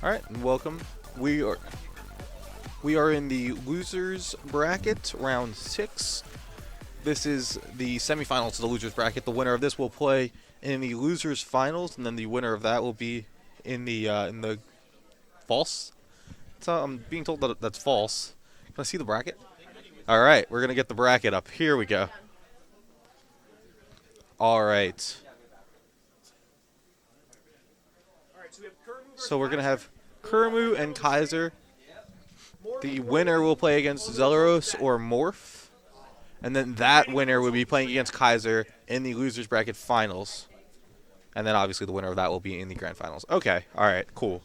All right, and welcome. We are in the losers bracket, round 6. This is the semifinals of the losers bracket. The winner of this will play in the losers finals, and then the winner of that will be in the false. So I'm being told that that's false. Can I see the bracket? All right, we're gonna get the bracket up. Here we go. All right. So we're gonna have Kurumu and Kaiser. The winner will play against Zelaros or Morph. And then that winner will be playing against Kaiser in the losers bracket finals. And then obviously the winner of that will be in the grand finals. Okay, all right, cool.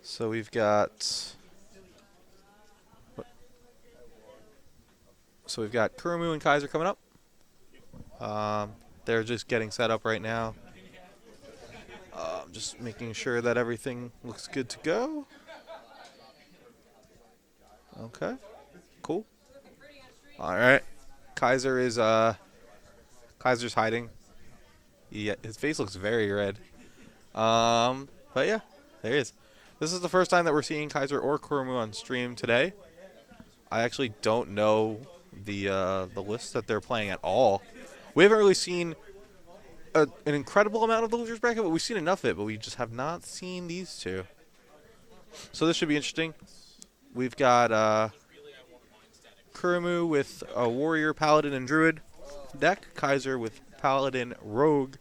So we've got Kurumu and Kaiser coming up. They're just getting set up right now. Just making sure that everything looks good to go. Okay, cool. All right, Kaiser's hiding. Yeah, his face looks very red. But yeah, there he is. This is the first time that we're seeing Kaiser or Kurumu on stream today. I actually don't know the list that they're playing at all. We haven't really seen an incredible amount of the losers bracket, but we've seen enough of it. But we just have not seen these two. So this should be interesting. We've got Kurumu with a warrior, paladin, and druid deck. Kaiser with paladin, rogue,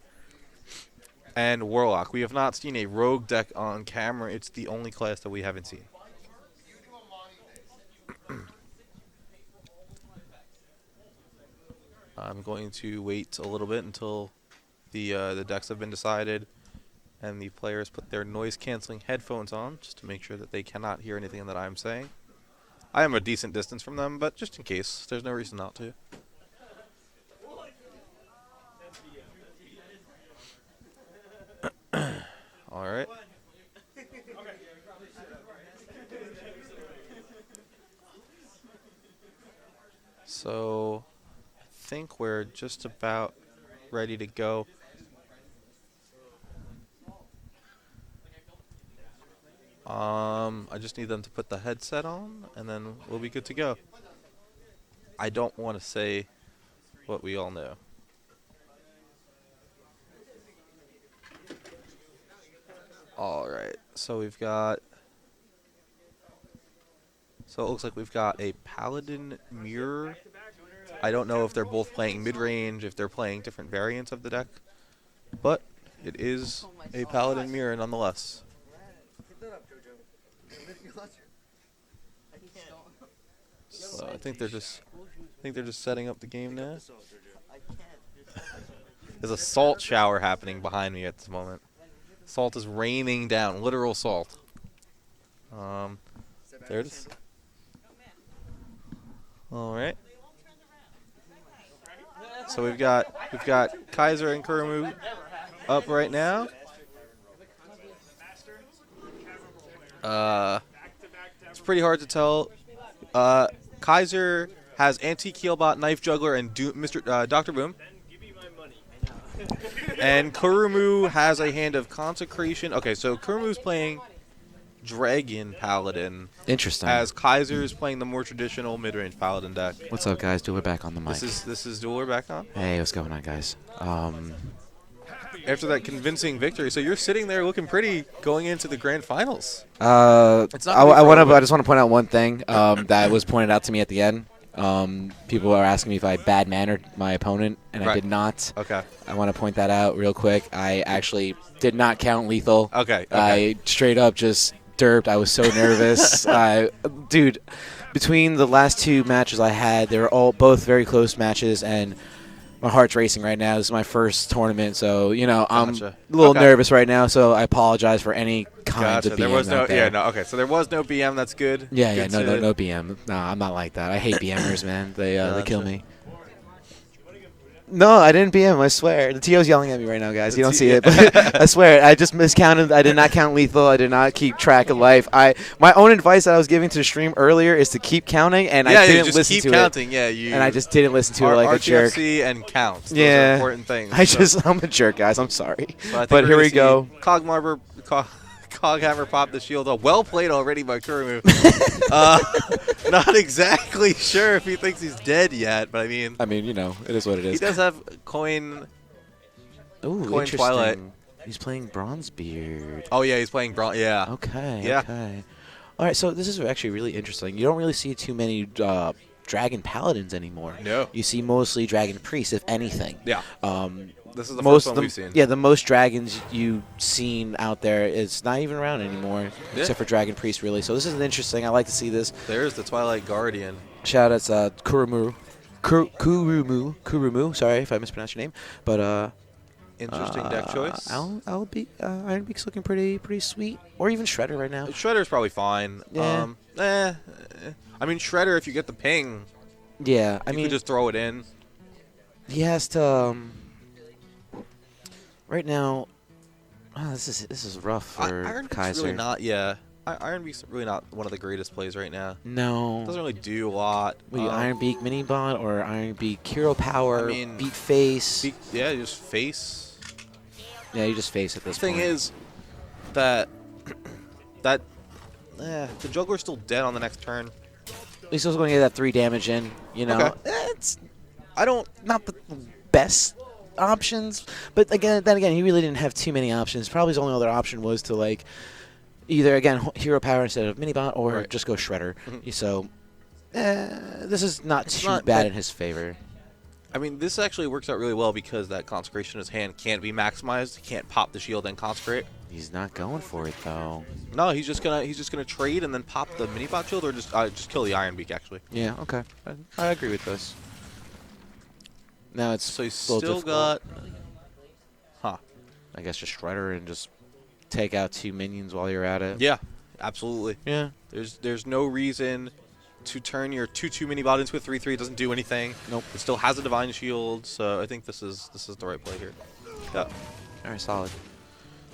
and warlock. We have not seen a rogue deck on camera. It's the only class that we haven't seen. I'm going to wait a little bit until the decks have been decided and the players put their noise-canceling headphones on just to make sure that they cannot hear anything that I'm saying. I am a decent distance from them, but just in case, there's no reason not to. All right. So, I think we're just about ready to go. I just need them to put the headset on, and then we'll be good to go. I don't want to say what we all know. All right, so we've got. So it looks like we've got a paladin mirror. I don't know if they're both playing mid-range, if they're playing different variants of the deck, but it is a paladin mirror nonetheless. So I think they're just setting up the game now. There's a salt shower happening behind me at this moment. Salt is raining down, literal salt. There it is. All right. So we've got Kaiser and Kurumu up right now. It's pretty hard to tell. Kaiser has Antique Healbot, Knife Juggler, and Dr. Boom. And Kurumu has a hand of Consecration. Okay, so Kurumu's playing Dragon Paladin. Interesting. As Kaiser is playing the more traditional mid-range Paladin deck. What's up, guys? Dueler back on the mic. This is Dueler back on. Hey, what's going on, guys? After that convincing victory, so you're sitting there looking pretty going into the grand finals. I just want to point out one thing that was pointed out to me at the end. People are asking me if I bad mannered my opponent, and I did not. Okay. I want to point that out real quick. I actually did not count lethal. Okay. I straight up just derped. I was so nervous. Dude, between the last two matches I had, they were both very close matches, and my heart's racing right now. This is my first tournament, so I'm a little nervous right now. So I apologize for any kinds of BM. There was no, there. okay. So there was no BM. That's good. No BM. No, I'm not like that. I hate BMers, man. They kill me. No, I didn't PM. I swear. The TO's yelling at me right now, guys. You don't see yeah. it, but I swear. I just miscounted. I did not count lethal. I did not keep track of life. My own advice that I was giving to the stream earlier is to keep counting, and Yeah, I you didn't just listen keep to counting. it. Yeah, you. And I just didn't listen to it like a jerk. RTFC and count. Those are Yeah, important things. I'm a jerk, guys. I'm sorry. So I think But we're here gonna we see go. Coghammer pop the shield. Oh, well played already by Kurumu. Not exactly sure if he thinks he's dead yet, but I mean, it is what it he is. does have coin. Ooh, Coin interesting. Twilight. He's playing Bronzebeard. Oh yeah, he's playing bronze. Yeah. Okay. Yeah. Okay. All right. So this is actually really interesting. You don't really see too many Dragon Paladins anymore. No. You see mostly Dragon Priests, if anything. Yeah. Um, This is the most first one we've seen. Yeah, the most dragons you've seen out there is not even around anymore, Yeah. except for Dragon Priest, really. So this is interesting. I like to see this. There's the Twilight Guardian. Shout out to Kurumu. Kurumu. Sorry if I mispronounced your name, but Interesting deck choice. Iron Beak's looking pretty sweet, or even Shredder right now. Shredder's probably fine. Yeah. I mean, Shredder, if you get the ping, Yeah, I you mean, could just throw it in. he has to. Right now, this is rough for Iron Beak's Kaiser. really not. Yeah, Iron Beak's really not one of the greatest plays right now. No. Doesn't really do a lot. Wait, Iron Beak mini bot or Iron Beak hero power? I mean, beat face. Yeah, just face. Yeah, you just face at this The thing point. is that the juggler's still dead on the next turn. He's still going to get that 3 damage in. You know, Okay. It's not the best options, but then again, he really didn't have too many options. Probably his only other option was to like either again hero power instead of mini bot or Right. just go Shredder. Mhm. So this is not It's too not bad bad. in his favor. I mean, this actually works out really well because that consecration in his hand can't be maximized. He can't pop the shield and consecrate. He's not going for it though. No, he's just gonna trade and then pop the mini bot shield, or just kill the Iron Beak actually. Yeah, okay, I agree with this. Now it's So he's a little still difficult. got, I guess just Shredder and just take out 2 minions while you're at it. yeah, absolutely. Yeah. There's no reason to turn your 2/2 mini bot into a 3/3. It doesn't do anything. Nope. It still has a divine shield, so I think this is the right play here. Yeah. All right, solid.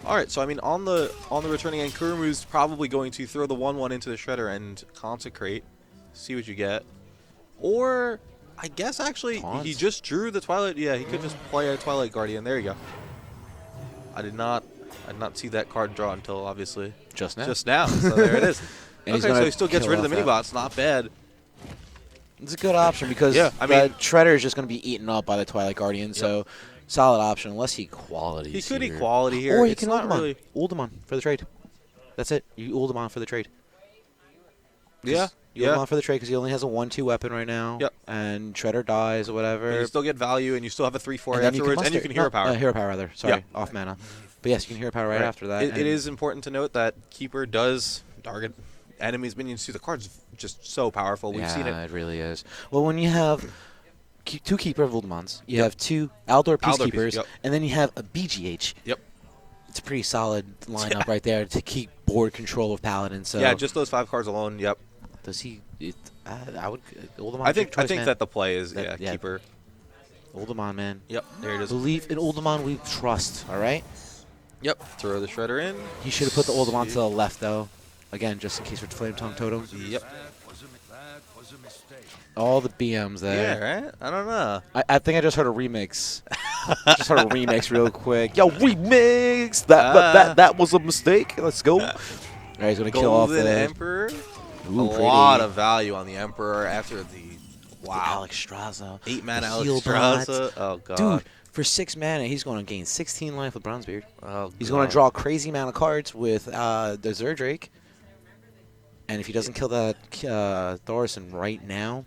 All right, so I mean, on the returning end, Kurumu's probably going to throw the 1/1 into the Shredder and consecrate, see what you get, or I guess actually Taunt. he just drew the Twilight. Yeah, he could just play a Twilight Guardian. There you go. I did not see that card draw until obviously Just now. just now. So there it is. And he's Okay, so gonna he still gets kill rid of the off mini that. bots. Not bad. It's a good option because Yeah, I mean- Shredder is just going to be eaten up by the Twilight Guardian, so solid option unless he qualities. He could here. equality here. Or he It's can not ult him really. on. Ult him on for the trade. That's it. You ult him on for the trade. Yeah. You ult him Yeah. on for the trade because he only has a 1/2 weapon right now. Yep. And Shredder dies or whatever. And you still get value, and you still have a 3/4 and then you can afterwards, and you muster- can hero no, power. hero power rather. Sorry, Yeah. off mana. But yes, you can hero power right after that. It and- is important to note that Keeper does target enemies, minions to the card's just so powerful. We've seen it. It really is. Well, when you have 2 Keeper of Voldemons, you have 2 Aldor Peacekeepers, yep. and then you have a BGH. Yep. It's a pretty solid lineup right there to keep board control of Paladin. So Yeah, just those 5 cards alone. Yep. does he? I would Uldamon. I think choice, man. that the play is That- yeah. Keeper. Uldamon, man. Yep. There it is. Believe in Uldamon, we trust. All right. Yep. Throw the Shredder in. He should have put the Uldamon to the left though. Again, just in case for Flame Tongue Totem. Yep. All the BMs there. Yeah. Right. I don't know. I think I just heard a remix. Just heard a remix real quick. Yo, remix! That was a mistake. Let's go. All right, he's going to kill off Golden the Emperor. Ooh, a pretty. lot of value on the Emperor after the The wow Alex Straza. 8-mana the Alex heal Straza. bots. Oh god. Dude, for 6 mana, he's going to gain 16 life with Bronzebeard. Oh, He's going to God. draw a crazy amount of cards with the Zerdrake. And if he doesn't kill that Thorson right now,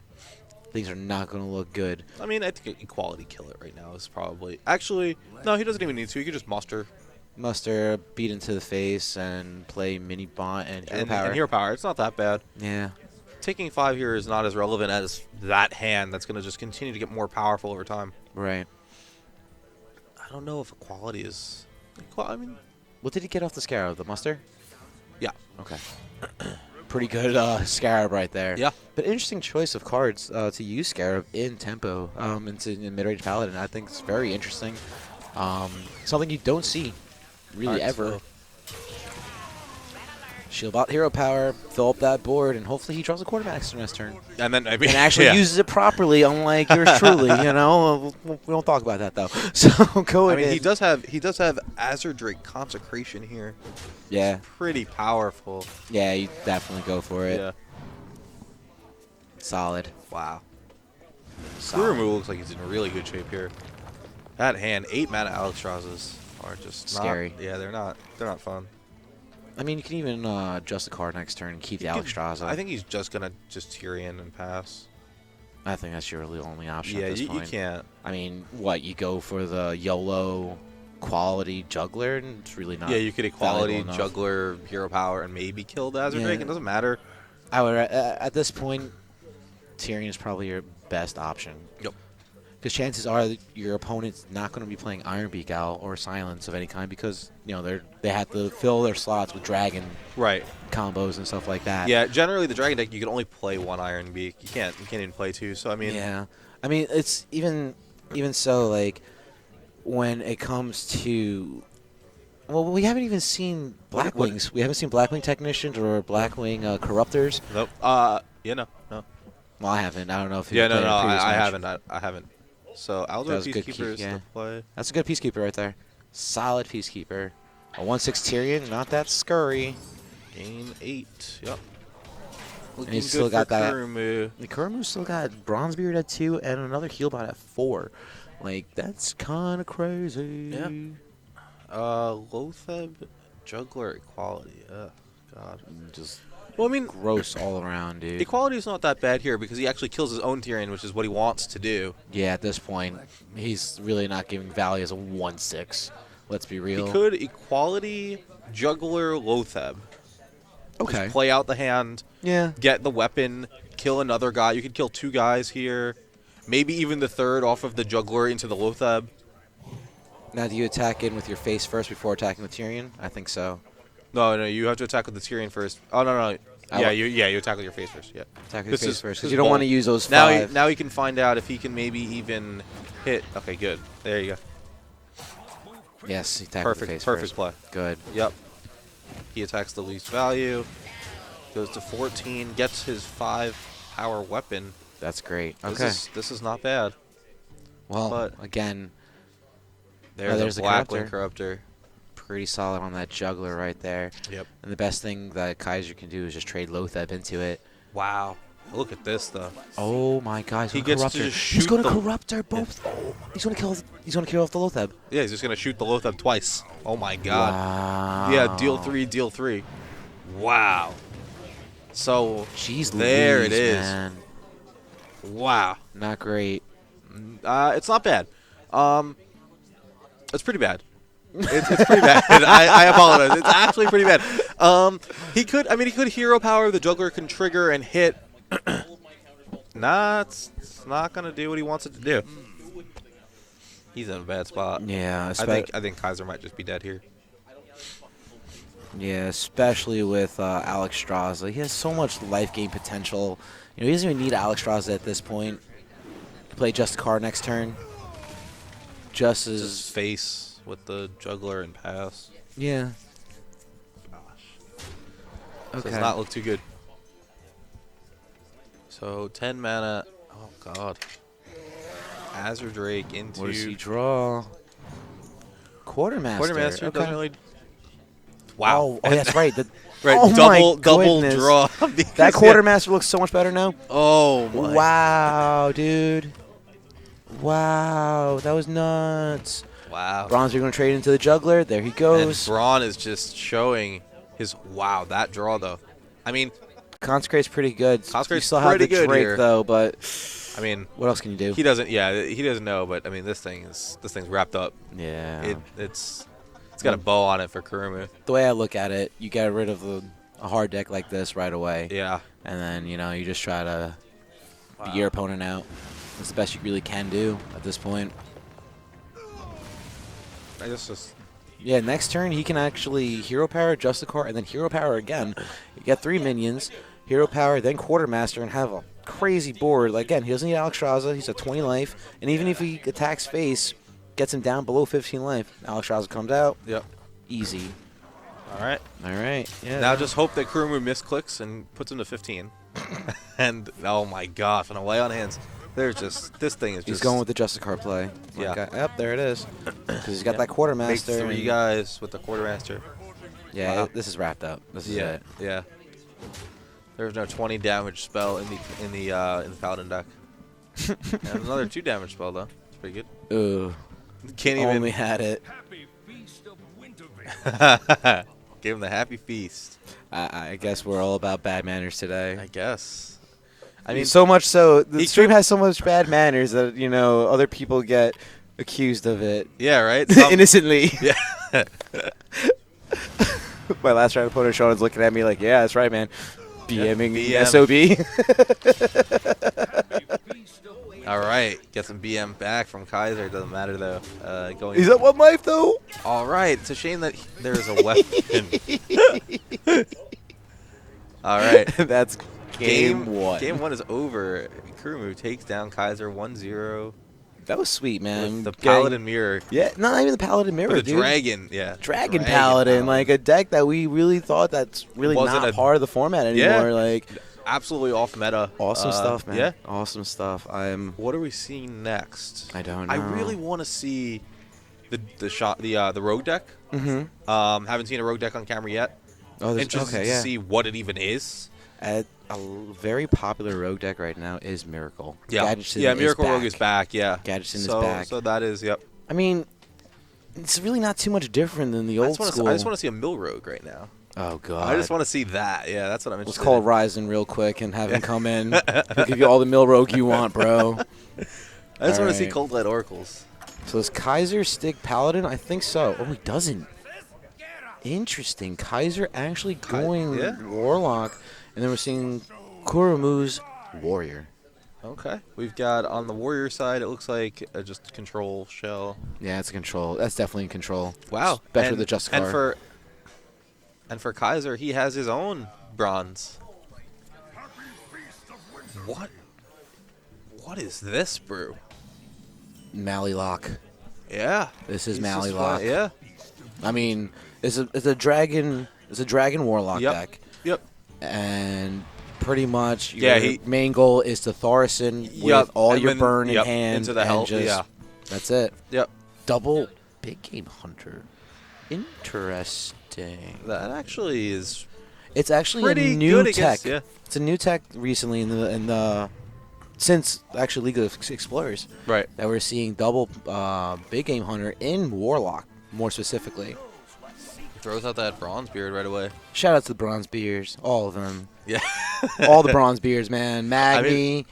things are not going to look good. I mean, I think equality kill it right now is probably actually no. He doesn't even need to. He could just muster Muster, beat into the face, and play mini bot and hero power. and hero power. It's not that bad. Yeah. Taking 5 here is not as relevant as that hand. That's going to just continue to get more powerful over time. Right. I don't know if equality is. I mean, What did he get off the Scarab? The muster? yeah. Okay. pretty good Scarab right there. Yeah. But interesting choice of cards to use Scarab in tempo in mid-range Paladin. I think it's very interesting. Something you don't see really Alright, ever. so Shield out hero power, fill up that board, and hopefully he draws a quarterback next turn. and then maybe And actually yeah. uses it properly, unlike yours truly. You know, we don't talk about that though. So go I ahead. mean, he does have Azure Drake Consecration here. Yeah, Pretty powerful. yeah, you definitely go for it. Yeah. Solid. Wow. Solid. Kurumu looks like he's in really good shape here. That hand, 8 mana Alexstraszes are just Scary. Not, yeah, they're not fun. I mean, you can even adjust the card next turn and keep the Alexstrasza. I think he's just gonna Tyrion and pass. I think that's your really only option Yeah, at this you point. can't. I mean, what, you go for the YOLO quality juggler, and it's really not. Yeah, you could equality valuable enough. juggler hero power and maybe kill the Azure Yeah. Drake. It doesn't matter. I would at this point, Tyrion is probably your best option. Yep. Because chances are that your opponent's not going to be playing Iron Beak Owl or Silence of any kind because they have to fill their slots with Dragon Right. combos and stuff like that. Yeah, generally the Dragon deck you can only play 1 Iron Beak. You can't even play 2. So I mean, Yeah, I mean it's even so, like when it comes to, well, we haven't even seen Blackwings. We haven't seen Blackwing Technicians or Blackwing Corruptors. nope. Yeah, no. Well, I haven't. I don't know if you Yeah, no, played a previous I match. haven't. I haven't. So That Aldor was a good Peacekeeper is yeah. to play. That's a good Peacekeeper right there. Solid Peacekeeper. A 1/6 Tyrion, not that scurry. Game 8. Yep. Looking he's good still got for that- Kurumu. The Kurumu still got Bronzebeard at 2 and another Healbot at 4. Like, that's kind of crazy. Yeah. Lotheb Juggler Equality. God. Just Well, I mean, gross all around, dude. Equality is not that bad here because he actually kills his own Tyrion, which is what he wants to do. Yeah, at this point, he's really not giving value as a 1/6. Let's be real. He could Equality Juggler Lotheb. Okay. Just play out the hand, Yeah. get the weapon, kill another guy. You could kill 2 guys here. Maybe even the third off of the Juggler into the Lotheb. Now, do you attack in with your face first before attacking with Tyrion? I think so. No, you have to attack with the Tyrion first. Oh, no. You attack with your face first, yeah. Attack with This your face is- first, this because is you don't want to bold. use those Now 5. now he can find out if he can maybe even hit. Okay, good. There you go. Yes, he attacked with the face Perfect first. play. Good. Yep. He attacks the least value. Goes to 14. Gets his 5 power weapon. That's great. This Okay. This is not bad. Well, but- again, There's the a Blackwing Corruptor. Corruptor. pretty solid on that Juggler right there. Yep. And the best thing that Kaiser can do is just trade Lotheb into it. Wow. Look at this though. Oh my God! He He's going gets to to Corruptor. just He's shoot going to the- Corruptor both. Oh, he's going to kill. He's going to kill off the Lotheb. Yeah, he's just gonna shoot the Lotheb twice. Oh my God. Wow. Yeah, deal 3, deal 3. Wow. So Jeez, there Louise, it is. Man. Wow. Not great. It's not bad. It's pretty bad. It's pretty bad. I apologize. It's actually pretty bad. He could hero power. The Juggler can trigger and hit. It's not gonna do what he wants it to do. He's in a bad spot. Yeah, I think Kaiser might just be dead here. Yeah, especially with Alexstrasza. He has so much life gain potential. He doesn't even need Alexstrasza at this point. Play just a card next turn. Just His as face with the Juggler and pass. yeah. Does not look too good. So 10 mana. Oh God. Azure Drake into. What does he draw? Quartermaster. Quartermaster Okay. doesn't really. Wow. Oh, that's right. Right, Oh my double goodness. draw. That Because, yeah. Quartermaster looks so much better now. Oh my. Wow, dude. Wow, that was nuts. Wow. Bronze, you're going to trade into the Juggler. There he And goes. Braun is just showing his that draw though. I mean, Consecrate's pretty good. Consecrate's you still have pretty the good Drake here. though, but I mean, what else can you do? he doesn't know, but I mean this thing's wrapped up. Yeah. It's got a bow on it for Kurumu. The way I look at it, you get rid of a hard deck like this right away. Yeah. And then, you just try to beat your opponent out. That's the best you really can do at this point. I just Yeah, next turn he can actually hero power, adjust the card, and then hero power again. You get 3 minions, hero power, then quartermaster, and have a crazy board. Like, again, he doesn't need Alexstrasza. He's at 20 life, and even if he attacks face, gets him down below 15 life. Alexstrasza comes out. Yep. Easy. All right. All right. Yeah. Now just hope that Kurumu misclicks and puts him to 15. And oh my gosh, and a lay on hands. There's just this thing is just. He's going with the Justicar play. Yeah. Yep, there it is. Because he's got that Makes quartermaster. 3 guys with the quartermaster. Yeah, Wow. this is wrapped up. This is it. Yeah. There's no 20 damage spell in the paladin deck. And another 2 damage spell though. It's pretty good. Ooh. Can't even. Only had it. Give him the happy feast. I guess we're all about bad manners today. I guess. I mean, so much so the he stream has so much bad manners that other people get accused of it. Yeah, right. Innocently. Yeah. My last round opponent Sean is looking at me like, yeah, that's right, man. BMing BM. SOB. All right, get some BM back from Kaiser. Doesn't matter though. Going. He's at 1 life though. All right, it's a shame that there's a weapon. All right, That's game 1. Game 1 is over. Kurumu takes down Kaiser 1-0 That was sweet, man. with the Paladin Mirror. Yeah, not even the Paladin Mirror, With the dude. Dragon, yeah. Dragon Paladin, like a deck that we really thought that's really Wasn't not a- part of the format anymore. Yeah. Like, Absolutely off meta. awesome stuff, man. Yeah. Awesome stuff. What are we seeing next? I don't know. I really want to see the rogue deck. Mm-hmm. Haven't seen a rogue deck on camera yet. Oh, Interested okay, to yeah. see what it even is. A very popular rogue deck right now is Miracle. Gadgetzin Yeah, Miracle is Rogue is back. Yeah, Gadgetzin is so, back. So that is yep. I mean, it's really not too much different than the old school. I just want to see a Mill Rogue right now. Oh god. I just want to see that. Yeah, that's what I'm Let's interested call in. Ryzen real quick and have him come in. He'll give you all the mill rogue you want, bro. I just want to see Alright. Cold Light Oracles. So is Kaiser stick Paladin? I think so. Oh, he doesn't. Interesting. Kaiser actually going yeah. Warlock, and then we're seeing Kurumu's Warrior. Okay. We've got on the Warrior side, it looks like just Control Shell. Yeah, it's a control. That's definitely in control. Wow. Especially the Justicar. And for Kaiser, he has his own bronze. What is this brew? Mallylock. Yeah. This is He's just Mallylock. fine. Yeah. I mean, it's a dragon Warlock Yep. deck, Yep. and pretty much Yeah, your main goal is to Thorison with Yep, all and your then- burn in yep, hand. into the and help, just- yeah. That's it. Yep. Double big game hunter. Interesting. That actually is It's actually pretty a new good tech. against, yeah. It's a new tech recently in the since actually League of Explorers right. that we're seeing double big game hunter in Warlock more specifically. Throws out that bronze beard right away. Shout out to the Bronze Beers, all of them, Yeah. all the Bronze Beers, man. I Magni. mean,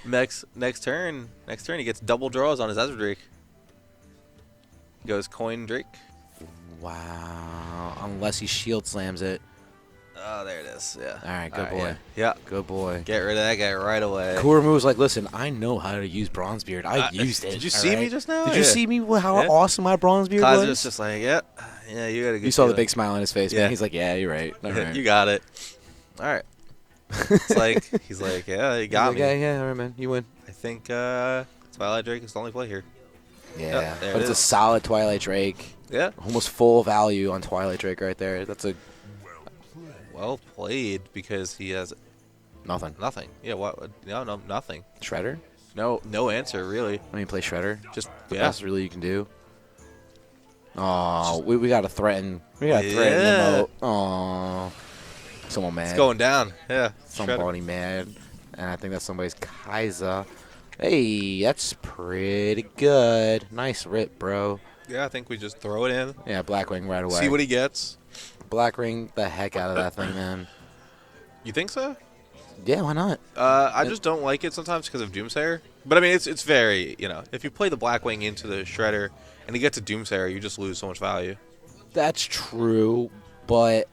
next turn he gets double draws on his Ezra Drake. Goes coin Drake. Wow. Unless he shield slams it. Oh, there it is. Yeah. All right, good boy. Yeah. Good boy. Get rid of that guy right away. Kurumu was like, listen, I know how to use Bronzebeard. I used it. Did you all see me right? just now? Did you Yeah. see me how Yeah. awesome my Bronzebeard Kaiser's was? just like, yeah, you got a good You saw the feeling. big smile on his face, Yeah. man. He's like, yeah, you're right. All right. You got it. All right. It's like he's like, yeah, you got me. Yeah, yeah, all right, man. You win. I think Twilight Drake is the only play here. Yeah, there but it it's a is. solid Twilight Drake. Yeah. Almost full value on Twilight Drake right there. That's a Well played because he has nothing. nothing. Yeah. What? No, nothing. Shredder? No answer really. I mean, play Shredder. Just The yeah. best really you can do. Oh, we got to threaten. We got to threaten Yeah. them out. Oh, someone mad. It's going down. Yeah. Shredder. Somebody mad. And I think that's somebody's Kaiser. Hey, that's pretty good. Nice rip, bro. Yeah, I think we just throw it in. Yeah, Blackwing right away. See what he gets. Blackwing the heck out of that thing, man. You think so? Yeah, why not? I just don't like it sometimes because of Doomsayer. But I mean, it's very if you play the Blackwing into the Shredder and he gets a Doomsayer, you just lose so much value. That's true, but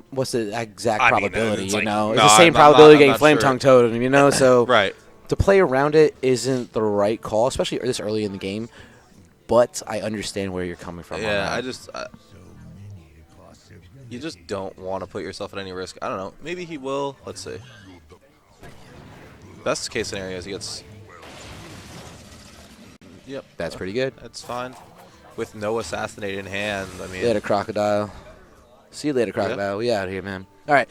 what's the exact I mean, probability? it's you like- know, it's no, the same I'm probability not getting sure. Flame Tongue Totem. You know, so Right. to play around it isn't the right call, especially this early in the game. But I understand where you're coming from. on Yeah, that. I just You just don't want to put yourself at any risk. I don't know. Maybe he will. Let's see. Best case scenario is he gets... Yep. That's pretty good. That's fine. With no assassinate in hand, I mean... Later, Crocodile. See you later, Crocodile. We out of here, man. All right.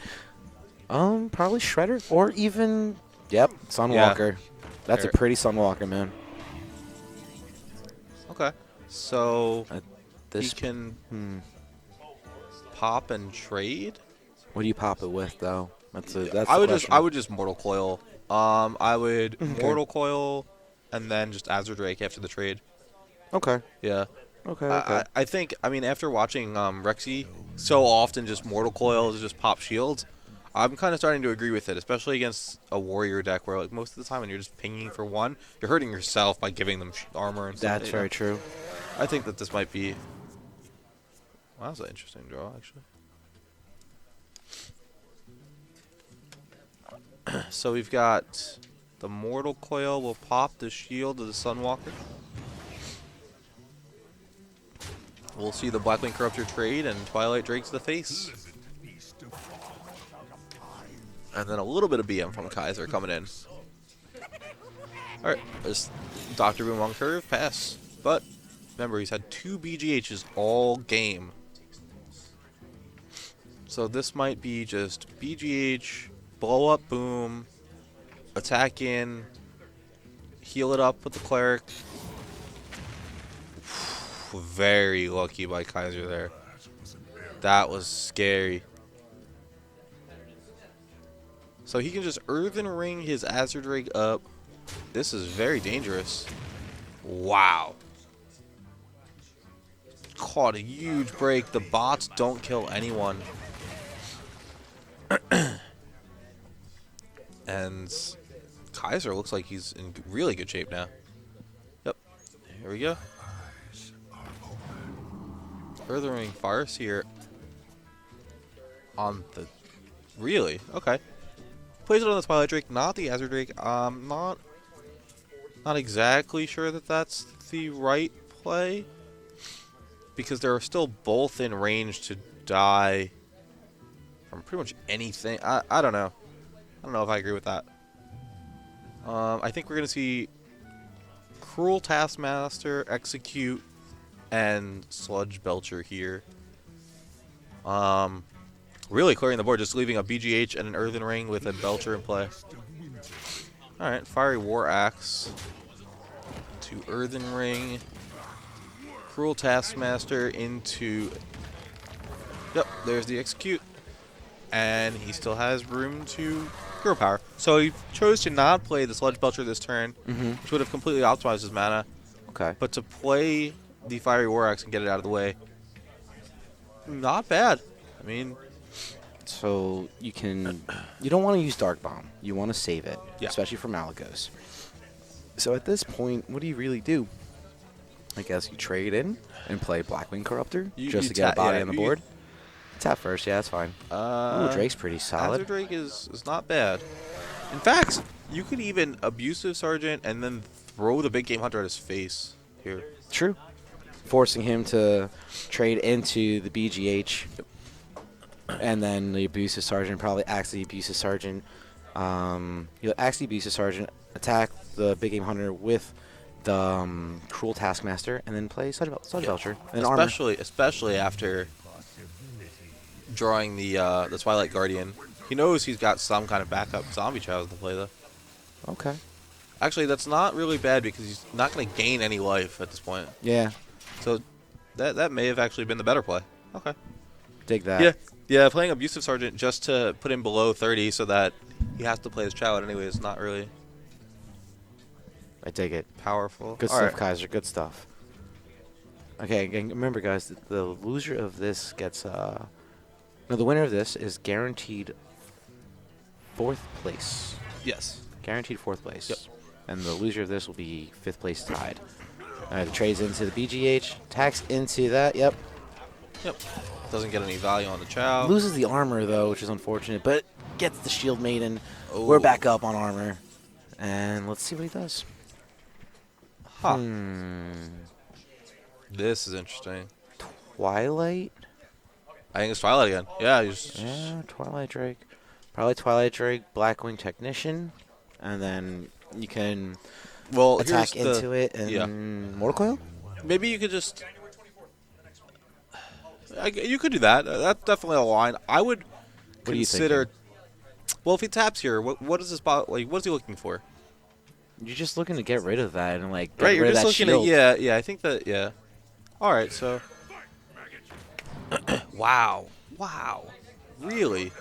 Probably Shredder or even... Yep, Sunwalker. Yeah. That's a pretty Sunwalker, man. Okay. So... This he can... pop and trade? What do you pop it with, though? That's I the would just Mortal Coil. I would Mortal Coil and then just Azure Drake after the trade. Okay. Yeah. Okay. I think, I mean, after watching Rexy so often just Mortal Coil to just pop shields, I'm kind of starting to agree with it, especially against a warrior deck where, like, most of the time when you're just pinging for one, you're hurting yourself by giving them armor and stuff. That's very true. I think that this might be... Wow, that's an interesting draw, actually. So we've got the Mortal Coil will pop the shield of the Sunwalker. We'll see the Blackwing Corruptor trade and Twilight Drake to the face. And then a little bit of BM from Kaiser coming in. Alright, this Dr. Boom on curve, pass. But remember, he's had 2 BGHs all game. So this might be just BGH, blow up Boom, attack in, heal it up with the Cleric. Very lucky by Kaiser there. That was scary. So he can just Earthen Ring his Azure Drake up. This is very dangerous. Wow. Caught a huge break. The bots don't kill anyone. And Kaiser looks like he's in really good shape now. Yep. Here we go. Earthen Ring Fire Seer on the... Really? Okay. Plays it on the Twilight Drake, not the Azure Drake. Not exactly sure that that's the right play. Because they're still both in range to die from pretty much anything. I don't know. I don't know if I agree with that. I think we're going to see Cruel Taskmaster, Execute, and Sludge Belcher here. Really clearing the board, just leaving a BGH and an Earthen Ring with a Belcher in play. Alright, Fiery War Axe to Earthen Ring. Cruel Taskmaster into... Yep, there's the Execute. And he still has room to Hero Power. So he chose to not play the Sludge Belcher this turn, which would have completely optimized his mana. Okay. But to play the Fiery War Axe and get it out of the way, not bad. I mean... So you don't want to use Dark Bomb. You want to save it, Yeah. especially for Malagos. So at this point, what do you really do? I guess you trade in and play Blackwing Corruptor just to get a body on the board. Tap first, yeah, that's fine. Ooh, Drake's pretty solid. Azure Drake is not bad. In fact, you could even Abusive Sergeant and then throw the Big Game Hunter at his face here. True. Forcing him to trade into the BGH. And then the Abusive Sergeant probably acts the Abusive Sergeant. You'll axe the Abusive Sergeant, attack the Big Game Hunter with the Cruel Taskmaster, and then play Sludge Belcher and Especially after drawing the Twilight Guardian. He knows he's got some kind of backup zombie child to play, though. Okay. Actually, that's not really bad because he's not going to gain any life at this point. Yeah. So that may have actually been the better play. Okay. Dig that. Yeah, playing Abusive Sergeant just to put him below 30 so that he has to play his child anyway is not really I dig it. powerful. Good All stuff, right. Kaiser. Good stuff. Okay, and remember, guys, the loser of this gets... No, the winner of this is guaranteed 4th place. Yes. Guaranteed 4th place. Yep. And the loser of this will be 5th place tied. All right, the trades into the BGH, attacks into that, yep. Doesn't get any value on the child. Loses the armor, though, which is unfortunate, but gets the Shield Maiden. Oh. We're back up on armor. And let's see what he does. Huh. This is interesting. Twilight? I think it's Twilight again. Yeah, you just Yeah, Twilight Drake. Probably Twilight Drake, Blackwing Technician, and then you can well, here's attack into it yeah. and Mortal Coil? Maybe you could just you could do that. That's definitely a line. I would What are you consider. thinking? Well, if he taps here, what is this bot like? What is he looking for? You're just looking to get rid of that and like get Right, you're rid of just that looking shield. at yeah. I think that yeah. All right, so wow, really,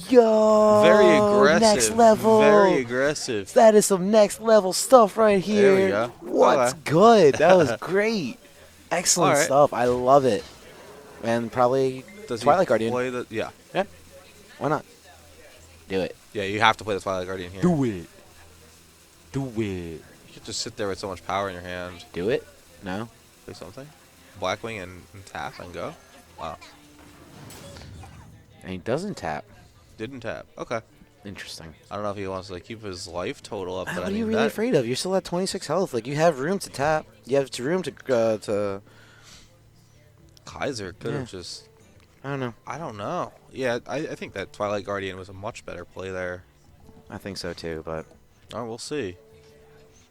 Yo, very aggressive, next level. very aggressive. That is some next level stuff right here. There we go. What's Okay. good? That was great. Excellent All right. stuff. I love it. And probably Does he Twilight Guardian. play the? Yeah, Yeah. Why not? Do it. yeah. You have to play the Twilight Guardian here. it. Do it. You could just sit there with so much power in your hand. Do it? No. Play something. Blackwing and tap and go. Wow. And he doesn't tap. Didn't tap. Okay. Interesting. I don't know if he wants to keep his life total up, but What I are you mean really that. afraid of? You're still at 26 health. Like, you have room to tap. You have room to Kaiser could Yeah. have just. I don't know. I don't know. Yeah, I think that Twilight Guardian was a much better play there. I think so too, but Oh, we'll see.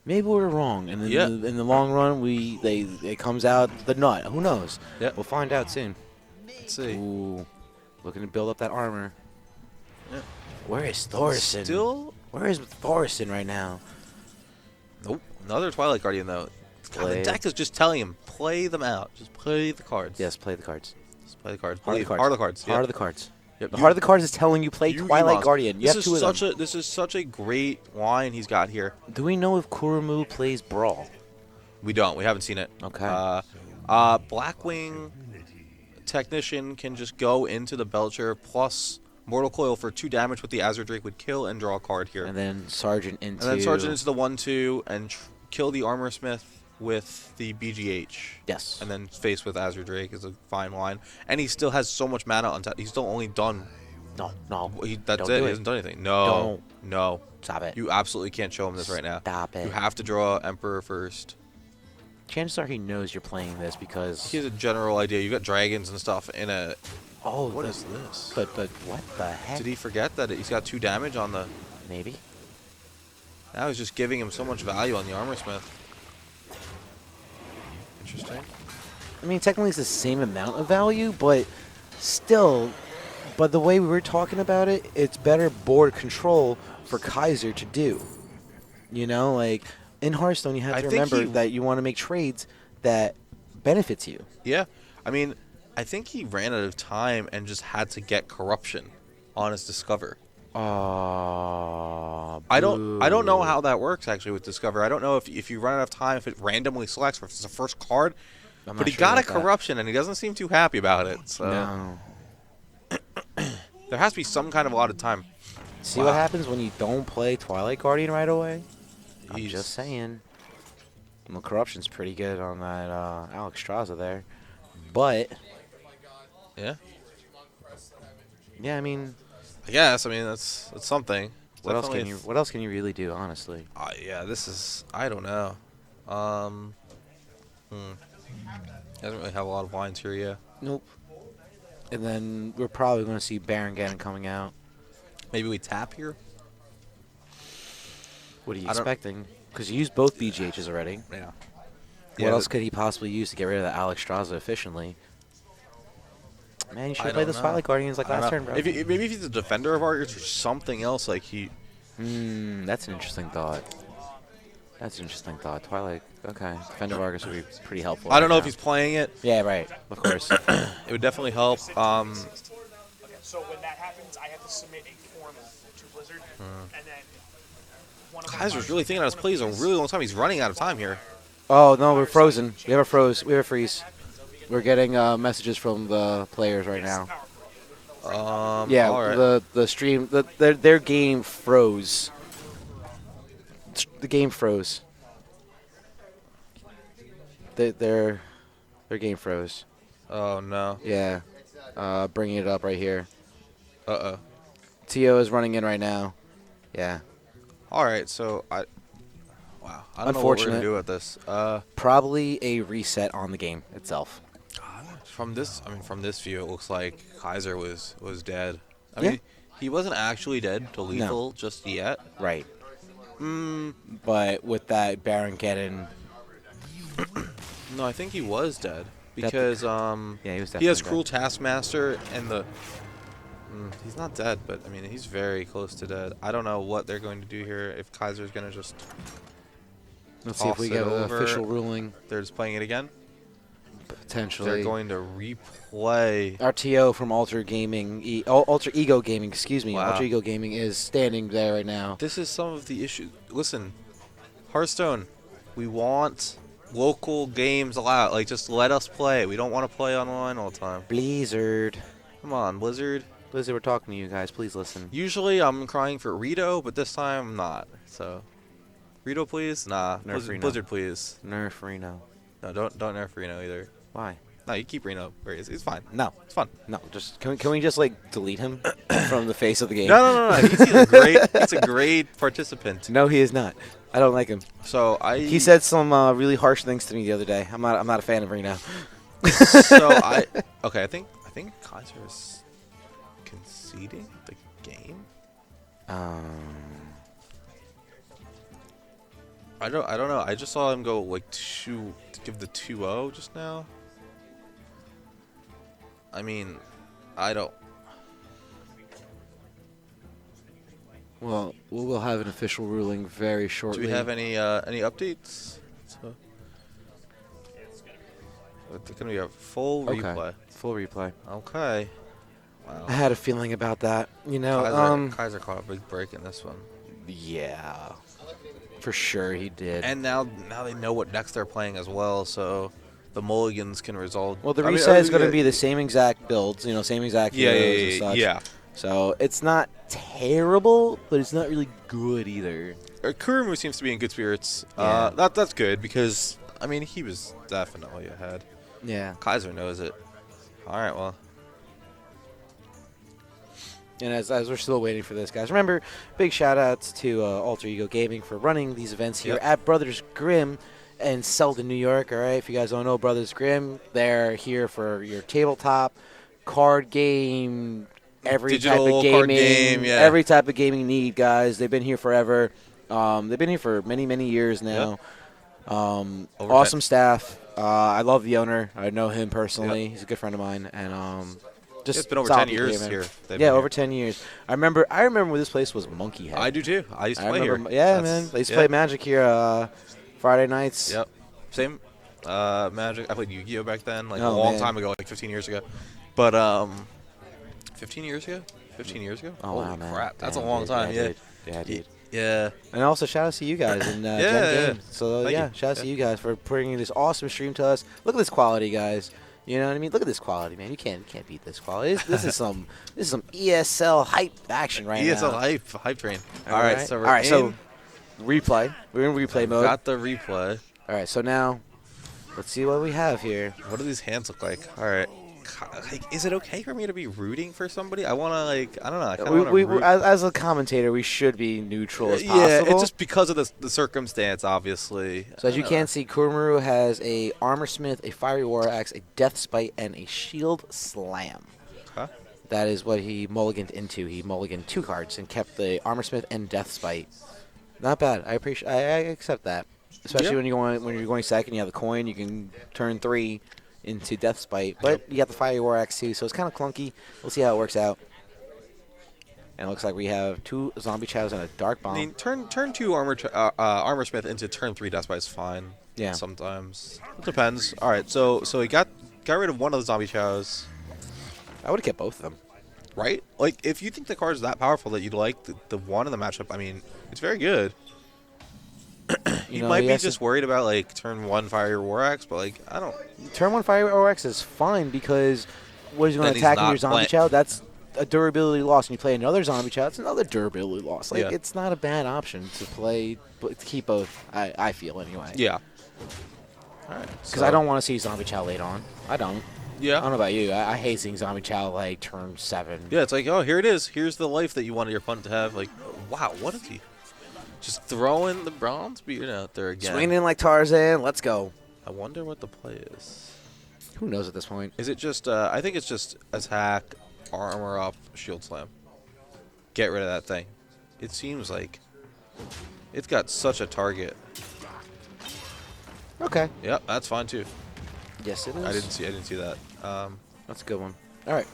maybe we're wrong. And then Yeah. in the long run, it comes out the nut. Who knows? Yep. We'll find out soon. Let's see. Ooh, looking to build up that armor. Yeah. Where is Thorson? Still. Where is Thorson right now? Nope. Another Twilight Guardian though. God, the Play. deck is just telling him play them out. Just play the cards. Yes, play the cards. Just play the cards. Heart of the Believe. cards. Heart of the cards. Heart of the cards. Yep. The heart of the cards is telling you play You Twilight must. Guardian. You This have is two of such them. this is such a great line he's got here. Do we know if Kurumu plays Brawl? We don't. We haven't seen it. Okay. Blackwing Technician can just go into the Belcher plus Mortal Coil for 2 damage with the Azure Drake would kill and draw a card here. And then Sergeant into. And then Sergeant into the 1/2 and kill the Armor Smith with the BGH. Yes. And then face with Azure Drake is a fine line. And he still has so much mana on top. He's still only done. No. That's Don't it. do He it. hasn't done anything. No. No. Stop it. You absolutely can't show him this right now. Stop it. You have to draw Emperor first. Chances are he knows you're playing this because. He has a general idea. You got dragons and stuff in a. Oh, What is this? But what the heck? Did he forget that he's got 2 damage on the. Maybe. Now he's just giving him so much value on the Armor Smith. Interesting. I mean, technically it's the same amount of value, but still. But the way we were talking about it, it's better board control for Kaiser to do. You know, like in Hearthstone, you have I to think remember he- that you want to make trades that benefits you. Yeah. I mean, I think he ran out of time and just had to get corruption on his Discover. I don't know how that works actually with Discover. I don't know if you run out of time, if it randomly selects or if it's the first card. I'm But not he sure got a about that. corruption and he doesn't seem too happy about it. So No. there has to be some kind of allotted time. See Wow. what happens when you don't play Twilight Guardian right away? I'm He's- just saying. Well, corruption's pretty good on that Alex Straza there. But, Yeah. yeah, I mean, I guess. I mean, that's something. what else Definitely can you really do, honestly? Yeah, this is. I don't know. Doesn't really have a lot of lines here, yeah. Nope. And then we're probably going to see Baron Ganon coming out. Maybe we tap here. What are you I don't- expecting? Because you used both BGHs already. Yeah. What else could he possibly use to get rid of the Alex Straza efficiently? Man, you should have played the Twilight Guardians like last turn, bro. Maybe if he's a defender of Argus or something else, like he. That's an interesting thought. Twilight. Okay. Defender of Argus would be pretty helpful. I don't right know if now. he's playing it. Yeah, right. Of course. It would definitely help. Okay, so when that happens, I have to submit a form to Blizzard, and then one of my Kaiser's really thinking about his plays a really long time. He's running out of time here. Oh, no, we're frozen. We have a froze. We have a freeze. We're getting messages from the players right now. Yeah, all right. the stream, their game froze. The game froze. Their game froze. Oh no. Yeah. Bringing it up right here. Uh-oh. Tio is running in right now. Yeah. All right. So Wow. I don't know what we're gonna Unfortunate. do with this. Probably a reset on the game itself. from this, from this view, it looks like Kaiser was dead. I Yeah. mean, he wasn't actually dead to lethal just yet. Right. Mm, But with that Baron Geddon, no, I think he was dead That- because yeah, he was he has definitely Cruel Taskmaster and the. He's not dead, but I mean he's very close to dead. I don't know what they're going to do here. If Kaiser's gonna just let's see if we toss it get an over. official ruling. They're just playing it again. Potentially. They're going to replay. RTO from Alter Gaming, Alter Ego Gaming, excuse me. Wow. Alter Ego Gaming is standing there right now. This is some of the issues. Listen, Hearthstone, we want local games allowed. Like, just let us play. We don't want to play online all the time. Blizzard. Come on, Blizzard. Blizzard, we're talking to you guys. Please listen. Usually I'm crying for Rito, but this time I'm not. So, Rito, please. Nah, Nerf Reno. Blizzard, please. Nerf Reno. No, don't nerf Reno either. Why? No, you keep Reno where he is. He's fine. No. It's fun. No, just can we just like delete him from the face of the game? No. He's a great. He's a great participant. No, he is not. I don't like him. So He said some really harsh things to me the other day. I'm not a fan of Reno. Okay. I think Kaiser is conceding the game. I don't know. I just saw him go like to give the 2-0 just now. I mean, I don't. Well, we'll have an official ruling very shortly. Do we have any updates? So, it's gonna be a full replay. Full replay. Okay. Wow. I had a feeling about that. You know, Kaiser caught a big break in this one. yeah, for sure he did. And now they know what decks they're playing as well, so the mulligans can result. Well, the I mean, reset is going to be the same exact builds, same exact heroes and such. yeah. So it's not terrible, but it's not really good either. Kurumu seems to be in good spirits. Yeah. That's good because I mean he was definitely ahead. Yeah. Kaiser knows it. All right, well. And as we're still waiting for this, guys, remember, big shout-outs to Alter Ego Gaming for running these events here Yep. at Brothers Grimm in Selden, New York. All right, if you guys don't know Brothers Grimm, they're here for your tabletop, card game, every Digital type of gaming, card game, yeah. every type of gaming need, guys. They've been here forever. They've been here for many, many years now. Over Awesome 10. staff. I love the owner. I know him personally. Yep. He's a good friend of mine, and just It's been over solid 10 years man. here. They've Yeah, been over here. 10 years. I remember when this place was Monkey Head. I do too. I used to I play remember, here. yeah, That's- man. They used to yeah. play Magic here Friday nights. Yep. Same. Magic. I played Yu-Gi-Oh back then, like a Oh, long man. time ago, like 15 years ago. But 15 years ago? 15 years ago? Oh, Holy wow, man. crap. That's Damn, a long dude. time. Yeah. Dude. Yeah, dude. Yeah. And also, shout out to you guys in Gen Yeah. Games. So, Thank yeah, you. shout out to Yeah. you guys for bringing this awesome stream to us. Look at this quality, guys. You know what I mean? Look at this quality, man. You can't beat this quality. This is some ESL hype action right now. ESL hype train. All All right. right. So we're All right, so in. replay. We're in replay mode. Got the replay. All right, so now let's see what we have here. What do these hands look like? All right. Like, is it okay for me to be rooting for somebody? I want to, like, I don't know. I kind of want to root. As a commentator, we should be neutral as Yeah, possible. it's just because of the circumstance, obviously. So as you can see, Kurumu has a Armor Smith, a Fiery War Axe, a Death Spite, and a Shield Slam. Huh? That is what he mulliganed into. He mulliganed 2 cards and kept the Armor Smith and Death Spite. Not bad. I accept that. Especially Yeah. when you're going second, you have the coin. You can turn 3 into Death Spite, but you got the Fiery War Axe too, so it's kind of clunky. We'll see how it works out. And it looks like we have 2 Zombie Chows and a Dark Bomb. I mean, turn 2 armor smith into turn 3 Death Spite is fine. Yeah. Sometimes it depends. All right, so he got rid of one of the zombie chows, I would have kept both of them. right? Like, if you think the card is that powerful that you'd like the one in the matchup, I mean, it's very good. You know, might he be has to- just worried about like turn 1 Fire War Axe, but like I don't. Turn 1 Fire War Axe is fine because what is going Then to he's attack not your Zombie playing- Chow? That's a durability loss. And you play another Zombie Chow, it's another durability loss. Like, Yeah. it's not a bad option to play, but to keep both, I feel anyway. Yeah. All right. Because I don't want to see Zombie Chow late on. I don't. I Yeah. don't know about you. I hate seeing Zombie Chow like turn 7. Yeah, it's like, oh, here it is. Here's the life that you wanted your opponent to have. Like, wow, what is he? Just throwing the bronze beard out there again. Swinging in like Tarzan. Let's go. I wonder what the play is. Who knows at this point? Is it just? I think it's just attack, armor up, shield slam. Get rid of that thing. It seems like it's got such a target. Okay. Yep, that's fine too. Yes, it is. I didn't see that. That's a good one. All right.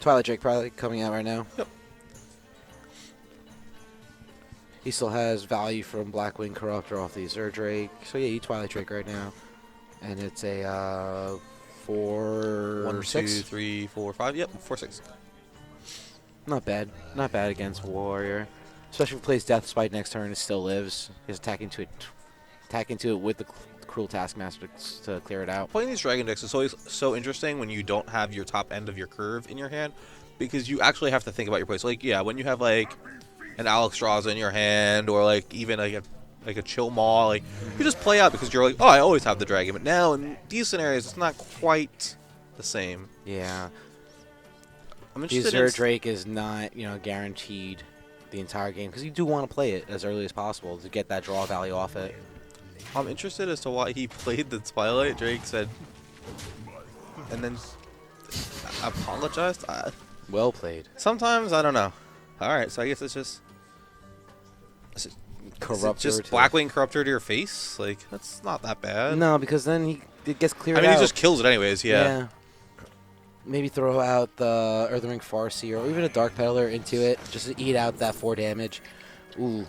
Twilight Drake probably coming out right now. Yep. He still has value from Blackwing Corruptor off the Azure Drake. So yeah, you Twilight Drake right now. And it's a 4 1, 2, 6. 3, 4, 5. Yep, 4, 6. Not bad. Not bad against Warrior. Especially if he plays Death Spite next turn, it still lives. He's attacking to it with the Cruel Taskmaster to clear it out. Playing these Dragon decks is always so interesting when you don't have your top end of your curve in your hand, because you actually have to think about your plays. Like, yeah, when you have like an Alexstrasza in your hand, or like even like a Chill Maw, like you just play out because you're like, oh, I always have the Dragon. But now in these scenarios, it's not quite the same. Yeah. I'm The interested Azure in Drake is not, guaranteed the entire game because you do want to play it as early as possible to get that draw value off it. I'm interested as to why he played the Twilight Drake said, and then apologized. Well played. Sometimes I don't know. All right, so I guess it's just. Is it Corruptor. just Blackwing Corruptor to your face? Like, that's not that bad. No, because then it gets cleared I mean, out. he just kills it anyways, yeah. Maybe throw out the Earthring Farseer or even a Dark Peddler into it just to eat out that 4 damage. Ooh.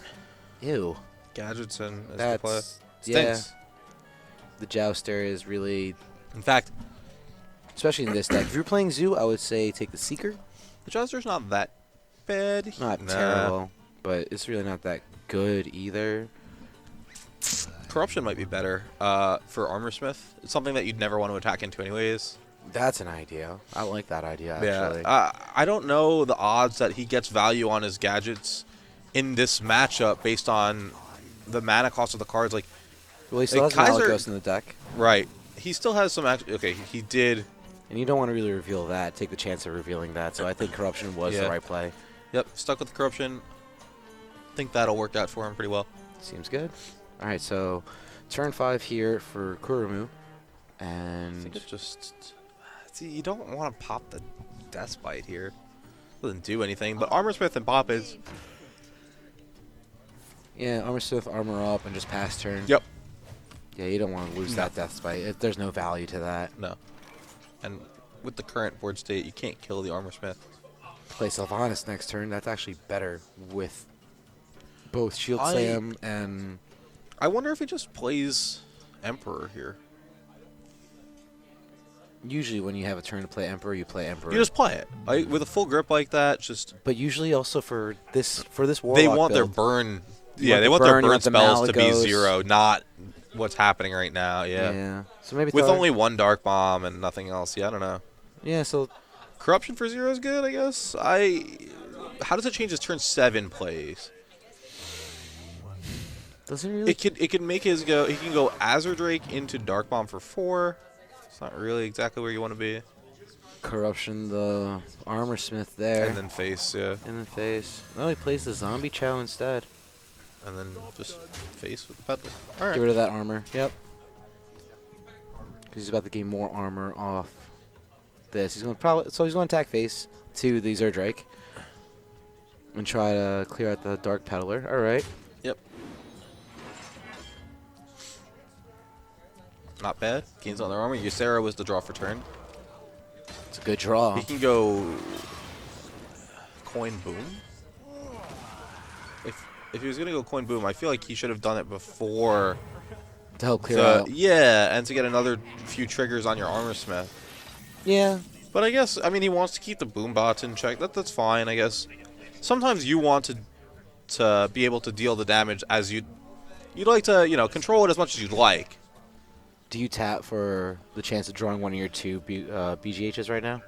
Ew. Gadgetson is the That's play. yeah. Stinks. The Jouster is really, In fact, especially in this deck. If you're playing Zoo, I would say take the Seeker. the Jouster's not that bad. Not Nah. terrible, but it's really not that good either. Corruption might be better for Armorsmith. It's something that you'd never want to attack into anyways. That's an idea. I like that idea, actually. Yeah. I don't know the odds that he gets value on his gadgets in this matchup based on the mana cost of the cards. Like, Well, he still like has Kaiser- Malagos in the deck, right. He still has some okay, he did. and you don't want to really reveal that. Take the chance of revealing that. So I think Corruption was Yeah. the right play. Yep, stuck with the Corruption. Think that'll work out for him pretty well. Seems good. All right, so turn 5 here for Kurumu, I and think it's just. See, you don't want to pop the Death Bite here. Doesn't do anything, but Armorsmith and Pop is. yeah, Armor Smith, Armor Up, and just pass turn. Yep. Yeah, you don't want to lose No. that Death Spite. There's no value to that. No. And with the current board state, you can't kill the Armorsmith. Play Sylvanas next turn. That's actually better with both Shield I- Slam and I wonder if he just plays Emperor here. usually when you have a turn to play Emperor, you play Emperor. You just play it. Like, with a full grip like that, just. But usually also for this Warlock They want their build, burn. You Yeah, want they the want their burn, you burn want the spells to be Malagos. 0, not what's happening right now. Yeah. yeah. So maybe With throw- only one Dark Bomb and nothing else. Yeah, I don't know. yeah. So Corruption for 0 is good, I guess. How does it change his turn 7 plays? doesn't really. It could make his go. He can go Azure Drake into Dark Bomb for 4. It's not really exactly where you want to be. Corruption, the Armor Smith there, And then face, yeah. in the face. No, he plays the Zombie Chow instead. And then just face with the Peddler. All right. Get rid of that armor. Yep. Because he's about to gain more armor off this. He's going to he's going to attack face to the Zerdrake and try to clear out the Dark Peddler. All right. Yep. Not bad. Gains on their armor. Ysera was the draw for turn. It's a good draw. He can go Coin Boom. If he was gonna go Coin Boom, I feel like he should have done it before. To help clear out. Yeah, and to get another few triggers on your Armorsmith. Yeah. But I guess, I mean, he wants to keep the boom bots in check. That's fine, I guess. Sometimes you want to be able to deal the damage as you'd like to, control it as much as you'd like. Do you tap for the chance of drawing one of your 2 BGHs right now?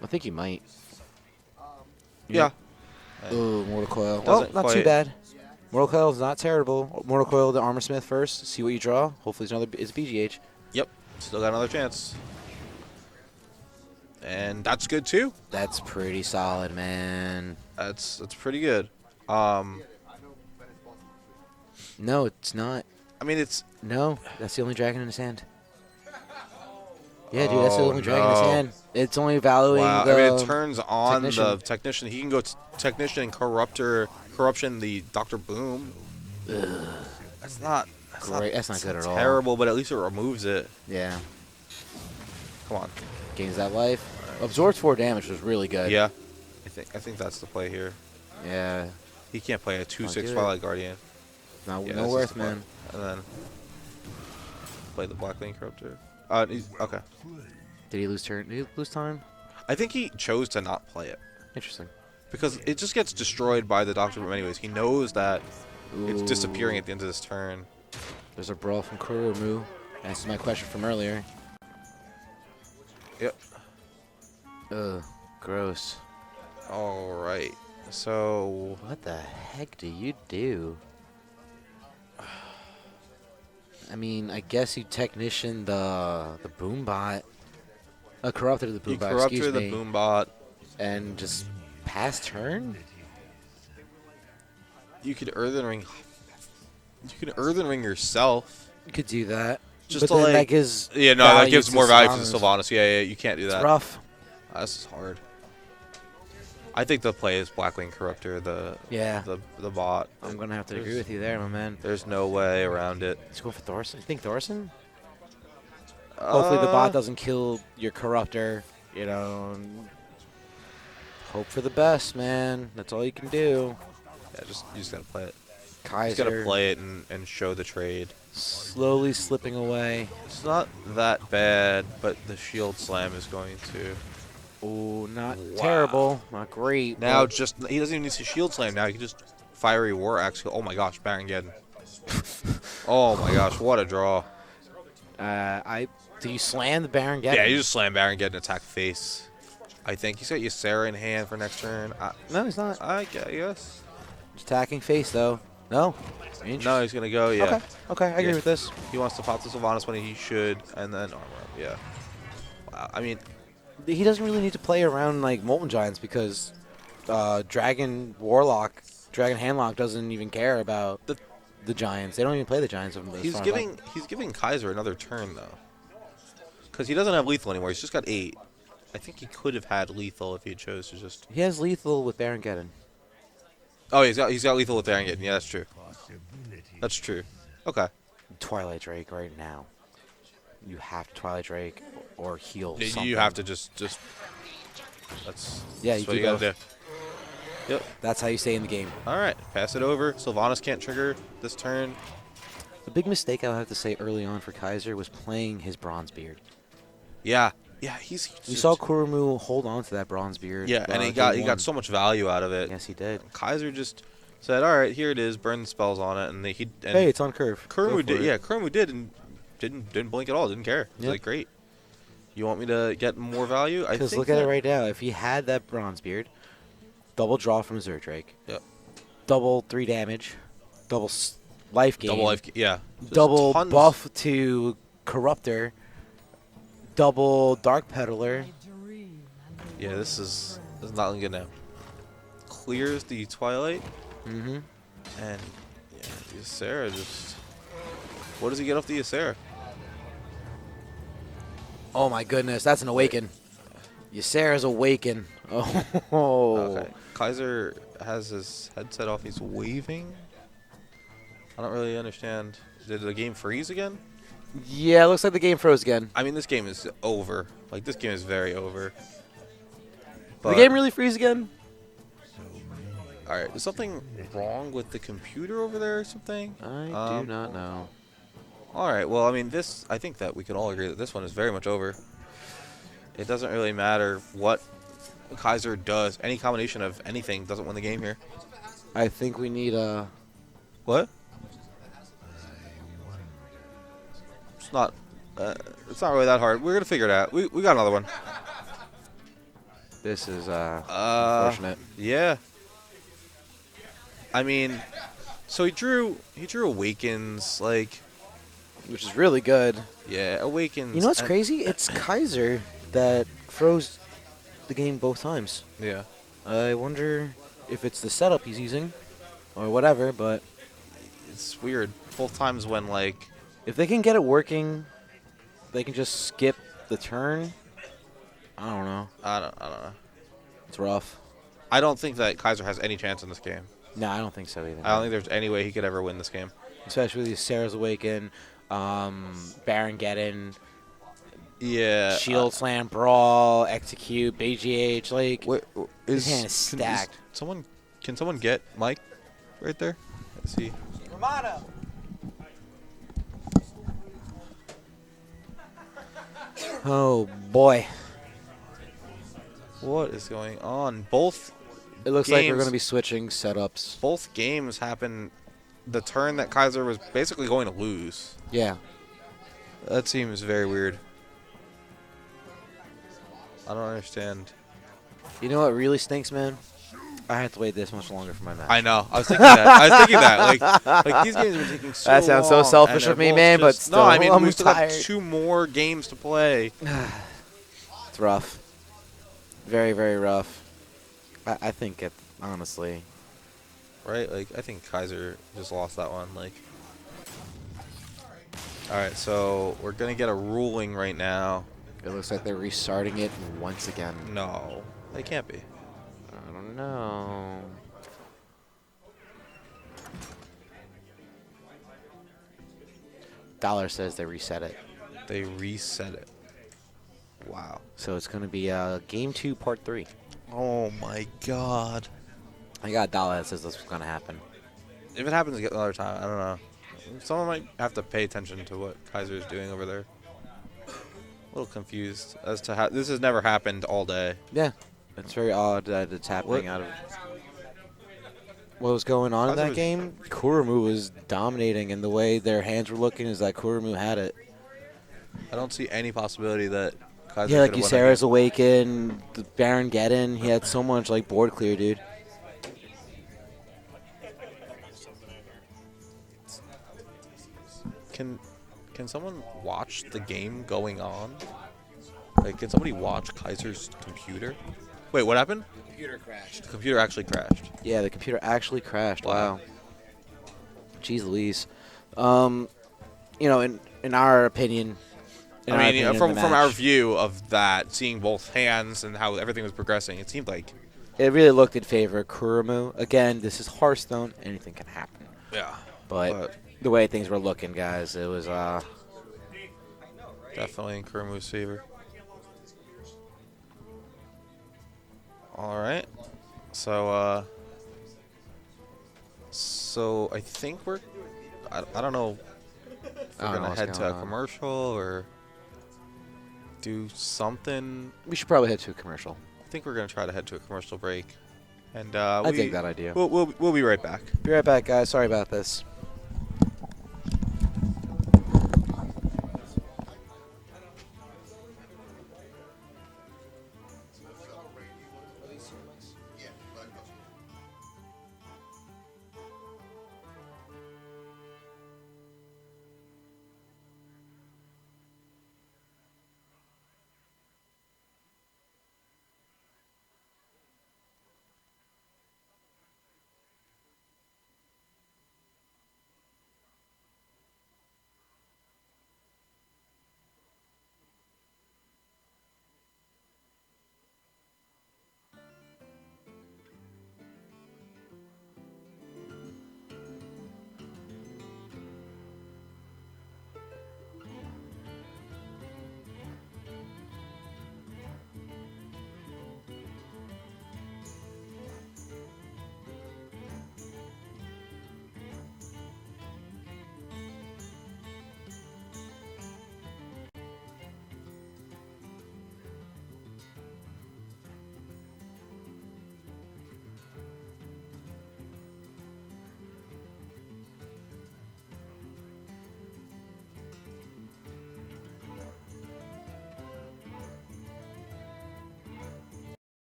I think you might. Yeah. Ooh, Mortal Coil. Well, Doesn't not too quite- bad. Mortal Coil is not terrible. Mortal Coil the Armor Smith first. See what you draw. Hopefully it's BGH. Yep. Still got another chance. And that's good too. That's pretty solid, man. That's pretty good. No, it's not. I mean, it's No, that's the only dragon in his hand. Yeah, dude, that's the Oh, only dragon in his no. hand. It's only valuing Wow. the I mean, it turns on technician. the technician. He can go technician, corruption, the Dr. Boom. That's not. Great. That's not good at all. Terrible, but at least it removes it. Yeah. Come on. Gains that life. Absorbs 4 damage was really good. Yeah. I think that's the play here. Yeah. He can't play a 2/6 do it. Twilight Guardian. No, Yeah, no that's worth, just the play. man. And then play the Blacklane Corruptor. Okay. Did he lose turn? Did he lose time? I think he chose to not play it Interesting. because it just gets destroyed by the Doctor Boom anyways. He knows that it's Ooh. disappearing at the end of this turn. There's a brawl from Kurumu. Answers my question from earlier. Yep. Ugh, gross. All right. So What the heck do you do? I mean, I guess you technician the Boombot. Corrupted the you Boombot, corrupted excuse the me. Boombot. And just pass turn? You could Earthen Ring. You can Earthen Ring yourself. You could do that. Just but to then like. that gives Yeah, no, that value gives to more value to the Sylvanas. Sylvanas. Yeah, you can't do It's that. rough. This is hard. I think the play is Blacklane Corruptor, Yeah. the bot. I'm going to have to agree with you there, my man. There's no way around it. Let's go for Thorson. You think Thorson? Hopefully the bot Uh, doesn't kill your Corruptor. You know, hope for the best, man. That's all you can do. Yeah, you just gotta play it. You Kaiser just gotta play it and show the trade. slowly slipping away. It's not that bad, but the shield slam is going to. Oh, not Wow. terrible, not great. Now but he doesn't even need to shield slam. Now he can just fiery war axe. Oh my gosh, Baron Geddon. Oh my gosh, what a draw. do you slam the Baron Geddon? Yeah, you just slam Baron Geddon, attack face. I think he's got Ysera in hand for next turn. No, he's not. I guess. Just attacking face though. No. No, he's gonna go. Yeah. Okay. Okay, I agree Yeah. with this. He wants to pop the Sylvanas when he should, and then armor up. Yeah. Wow. I mean, He doesn't really need to play around like Molten Giants because Dragon Handlock doesn't even care about the Giants. They don't even play the Giants. he's giving Kaiser another turn though, because he doesn't have lethal anymore. He's just got 8. I think he could have had lethal if he chose to just. He has lethal with Baron Geddon. Oh, he's got lethal with Baron Geddon. Yeah, that's true. That's true. Okay. Twilight Drake right now. You have to Twilight Drake or heal You something. have to just. That's. Yeah, that's you what do you gotta both. do. Yep. That's how you stay in the game. All right. Pass it over. Sylvanas can't trigger this turn. The big mistake I would have to say early on for Kaiser was playing his Bronzebeard. Yeah. Yeah. He's. We saw Kurumu hold on to that Bronzebeard. Yeah, and he game one. got so much value out of it. Yes, he did. Kaiser just said, "All right, here it is. Burn the spells on it." And Hey, it's on curve. Go Kurumu for did. it. Yeah, Kurumu did, and didn't blink at all. Didn't care. He's Yep. like, "Great. You want me to get more value?" I Because think look at it that- right now. If he had that Bronzebeard, double draw from Zerdrake. Yep. Double 3 damage. Double life gain. Double life. Yeah. Just Double tons- buff to Corruptor. Double Dark Peddler. Yeah, this is not looking good now. Clears the Twilight, Mm-hmm. and yeah, Ysera just. What does he get off the Ysera? Oh my goodness, that's an awaken. Ysera's awaken. Oh. Okay. Kaiser has his headset off. He's waving. I don't really understand. Did the game freeze again? Yeah, looks like the game froze again. I mean, this game is over. Like, this game is very over. Did the game really freeze again? All right, is something wrong with the computer over there or something? I do not know. All right, well, I mean, I think that we can all agree that this one is very much over. It doesn't really matter what Kaiser does. Any combination of anything doesn't win the game here. I think we need a... What? It's not really that hard. We're gonna figure it out. We got another one. This is unfortunate. Yeah. I mean, so he drew Awakens, like, Which is really good. yeah, Awakens. You know what's and- crazy? It's Kaiser that froze the game both times. Yeah. I wonder if it's the setup he's using or whatever, but It's weird. Both times when, like, if they can get it working, they can just skip The turn? I don't know. I don't know. It's rough. I don't think that Kaiser has any chance in this game. No, I don't think so either. I don't think there's any way he could ever win this game. Especially with Sarah's Awaken, Baron Geddon, Yeah. Shield Slam, Brawl, Execute, BGH. Like, What his hand is stacked. Can someone get Mike right there? Let's see. Romano. Oh, boy. What is going on? Both It looks like we're games- going to be switching setups. both games happen the turn that Kaiser was basically going to lose. Yeah. That seems very weird. I don't understand. You know what really stinks, man? I have to wait this much longer for my match. I know. I was thinking that. I was thinking that. Like these games are taking so That sounds so long, selfish and of me, they're man, both but just- still, no. I mean, I'm we still got tired. 2 more games to play. It's rough. Very, very rough. I think it, honestly. Right? Like, I think Kaiser just lost that one. Like, all right, so we're gonna get a ruling right now. It looks like they're restarting it once again. No, they can't be. I don't know. Dollar says they reset it. They reset it. Wow. So it's going to be Game 2, Part 3. Oh my God. I got a dollar that says this was going to happen. If it happens another time, I don't know. Someone might have to pay attention to what Kaiser is doing over there. A little confused as to how this has never happened all day. Yeah. It's very odd that it's happening What? out of... What was going on in Kaiser that was- game? Kurumu was dominating, and the way their hands were looking is that Kurumu had it. I don't see any possibility that Kaiser Yeah, like could've won that Ysera's game. Awaken, the Baron Geddon. He had so much like board clear, dude. Can someone watch the game going on? Like, can somebody watch Kaiser's computer? Wait, what happened? Computer crashed. The computer actually crashed. Yeah, the computer actually crashed. Wow. Wow. Jeez Louise. You know, in our opinion. I mean, from our match, view of that, seeing both hands and how everything was progressing, it seemed like it really looked in favor of Kurumu. Again, this is Hearthstone. Anything can happen. yeah, But the way things were looking, guys, it was definitely in Kurumu's favor. All right, so I think I don't know if we're I don't know gonna what's head to going a on. commercial or do something. we should probably head to a commercial. I think we're gonna try to head to a commercial break, and I dig that idea. We'll be right back. Be right back, guys. Sorry about this.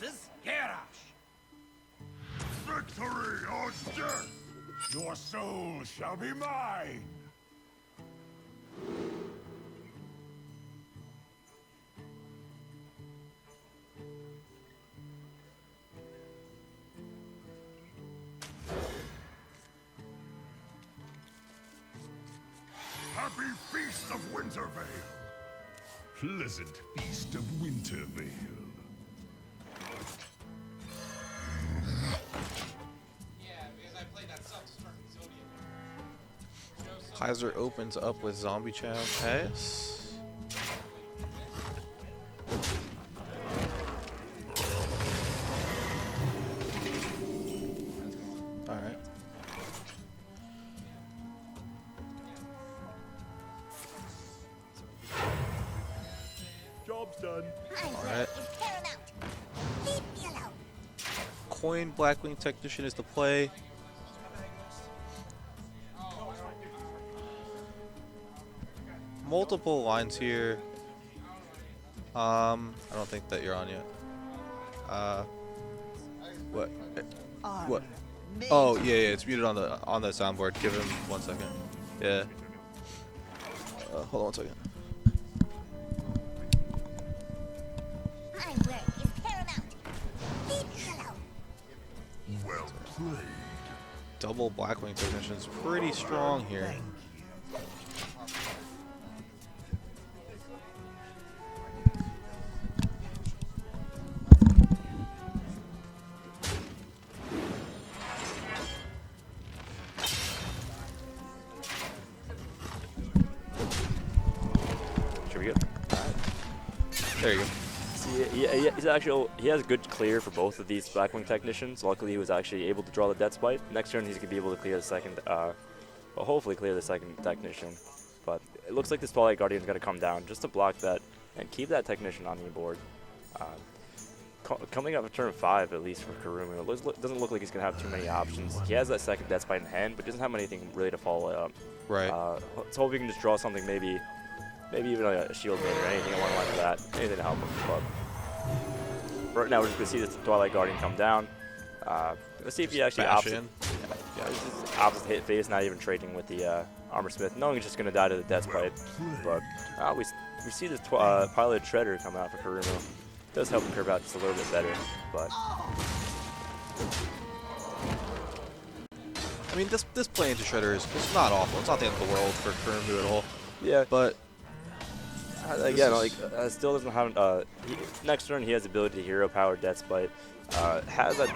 forces, Garrosh. Victory or death! Your soul shall be mine! Happy Feast of Wintervale! Pleasant Feast of Wintervale. Kaiser opens up with Zombie Chow Pass. Alright. Job's done. Alright. Coin Blackwing Technician is the play. Multiple lines here. I don't think that you're on yet. What? What? Oh yeah, it's muted on the soundboard. Give him 1 second. Yeah. Hold on 1 second. My work is paramount. Leave me alone. Well played. Double Blackwing Technician is pretty strong here. Should we go? There you go. See, he has a good clear for both of these Blackwing Technicians. Luckily, he was actually able to draw the Death Spite. Next turn, he's going to be able to clear the second, well, hopefully clear the second Technician. But it looks like this Twilight Guardian's going to come down just to block that and keep that Technician on the board. Coming up to turn 5, at least for Kurumu, it doesn't look like he's going to have too many options. He has that second Death Spite in hand, but doesn't have anything really to follow it up. Right. Let's hope he can just draw something, maybe even a Shield Maid or anything along the lines of that. Anything to help him. But right now, we're just going to see this Twilight Guardian come down. Let's see if he actually Bash opts in. Yeah, this is opposite hit phase, not even trading with the Armor Smith, knowing he's just going to die to the Death Spite. But we see this Piloted Shredder come out for Kurumu. Does help him curve out just a little bit better, but I mean, this play into Shredder is it's not awful. It's not the end of the world for Kurumu at all. yeah. But Again, still doesn't have. Next turn, he has the ability to hero power Death Spite. Has that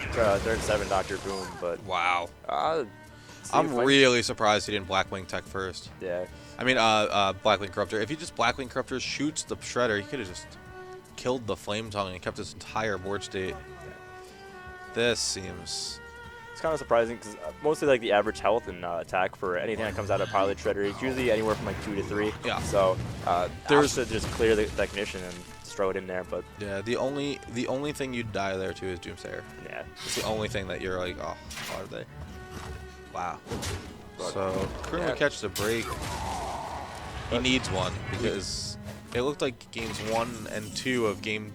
turn 7 Dr. Boom, but wow. see I'm if I- really surprised he didn't Blackwing Tech first. Yeah. I mean, Blackwing Corruptor. If he just Blackwing Corruptor shoots the Shredder, he could have just killed the Flame Tongue and kept his entire board state. This seems... It's kind of surprising because mostly like the average health and attack for anything that comes out of Pilot Shredder is usually anywhere from like 2 to 3. Yeah. So There's to just clear the Technician and just throw it in there, but yeah, the only thing you'd die there to is Doomsayer. yeah. It's the only thing that you're like, oh, why are they? Wow. But, So Kurumu yeah. catches a break. He needs one because it looked like games 1 and 2 of game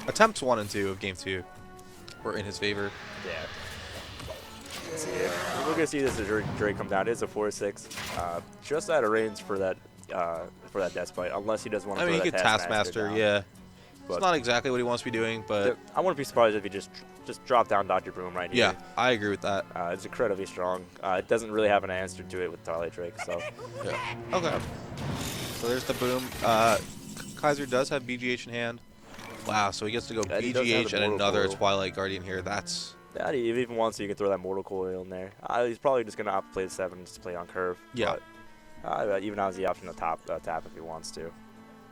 attempts 1 and 2 of game 2 were in his favor. Yeah. We're gonna see this as Drake come down. It is a 4/6, just out of range for that Death Spite, unless he doesn't want to. I mean, he could Taskmaster, down. yeah. But It's not exactly what he wants to be doing, but I wouldn't be surprised if he just dropped down Dr. Boom right here. yeah, I agree with that. It's incredibly strong. It doesn't really have an answer to it with Twilight Drake, so Yeah. Okay. So there's the boom. Kaiser does have BGH in hand. Wow, so he gets to go Yeah, he does have BGH the and Mortal another Coil. Twilight Guardian here. That's yeah, if he even wants to, you can throw that Mortal Coil in there. He's probably just gonna opt to play the 7 just to play on curve. Yeah. But, even has the option to tap if he wants to.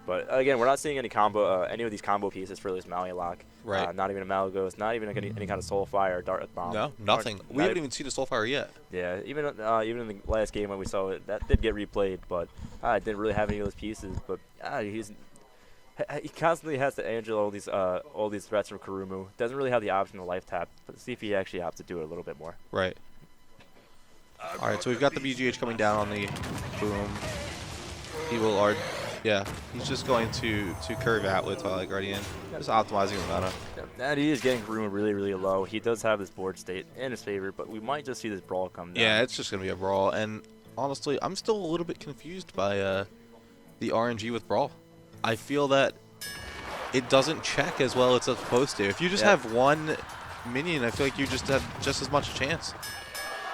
But again, we're not seeing any of these combo pieces for this Malleolock. Right. Not even a Malagos, not even any kind of Soulfire or Dark Bomb. no, nothing. We haven't even seen the Soulfire yet. Yeah, even in the last game when we saw it, that did get replayed, but it didn't really have any of those pieces. But he constantly has to angel all these threats from Kurumu. Doesn't really have the option to life tap. But see if he actually opts to do it a little bit more. Right. All right, so we've got the BGH coming down on the boom. He will Yeah, he's just going to curve out with Twilight Guardian, just optimizing the meta. And he is getting Kurumu really, really low. He does have this board state in his favor, but we might just see this brawl come down. Yeah, it's just gonna be a brawl, and honestly, I'm still a little bit confused by the RNG with brawl. I feel that it doesn't check as well as it's supposed to. If you just have one minion, I feel like you just have just as much chance.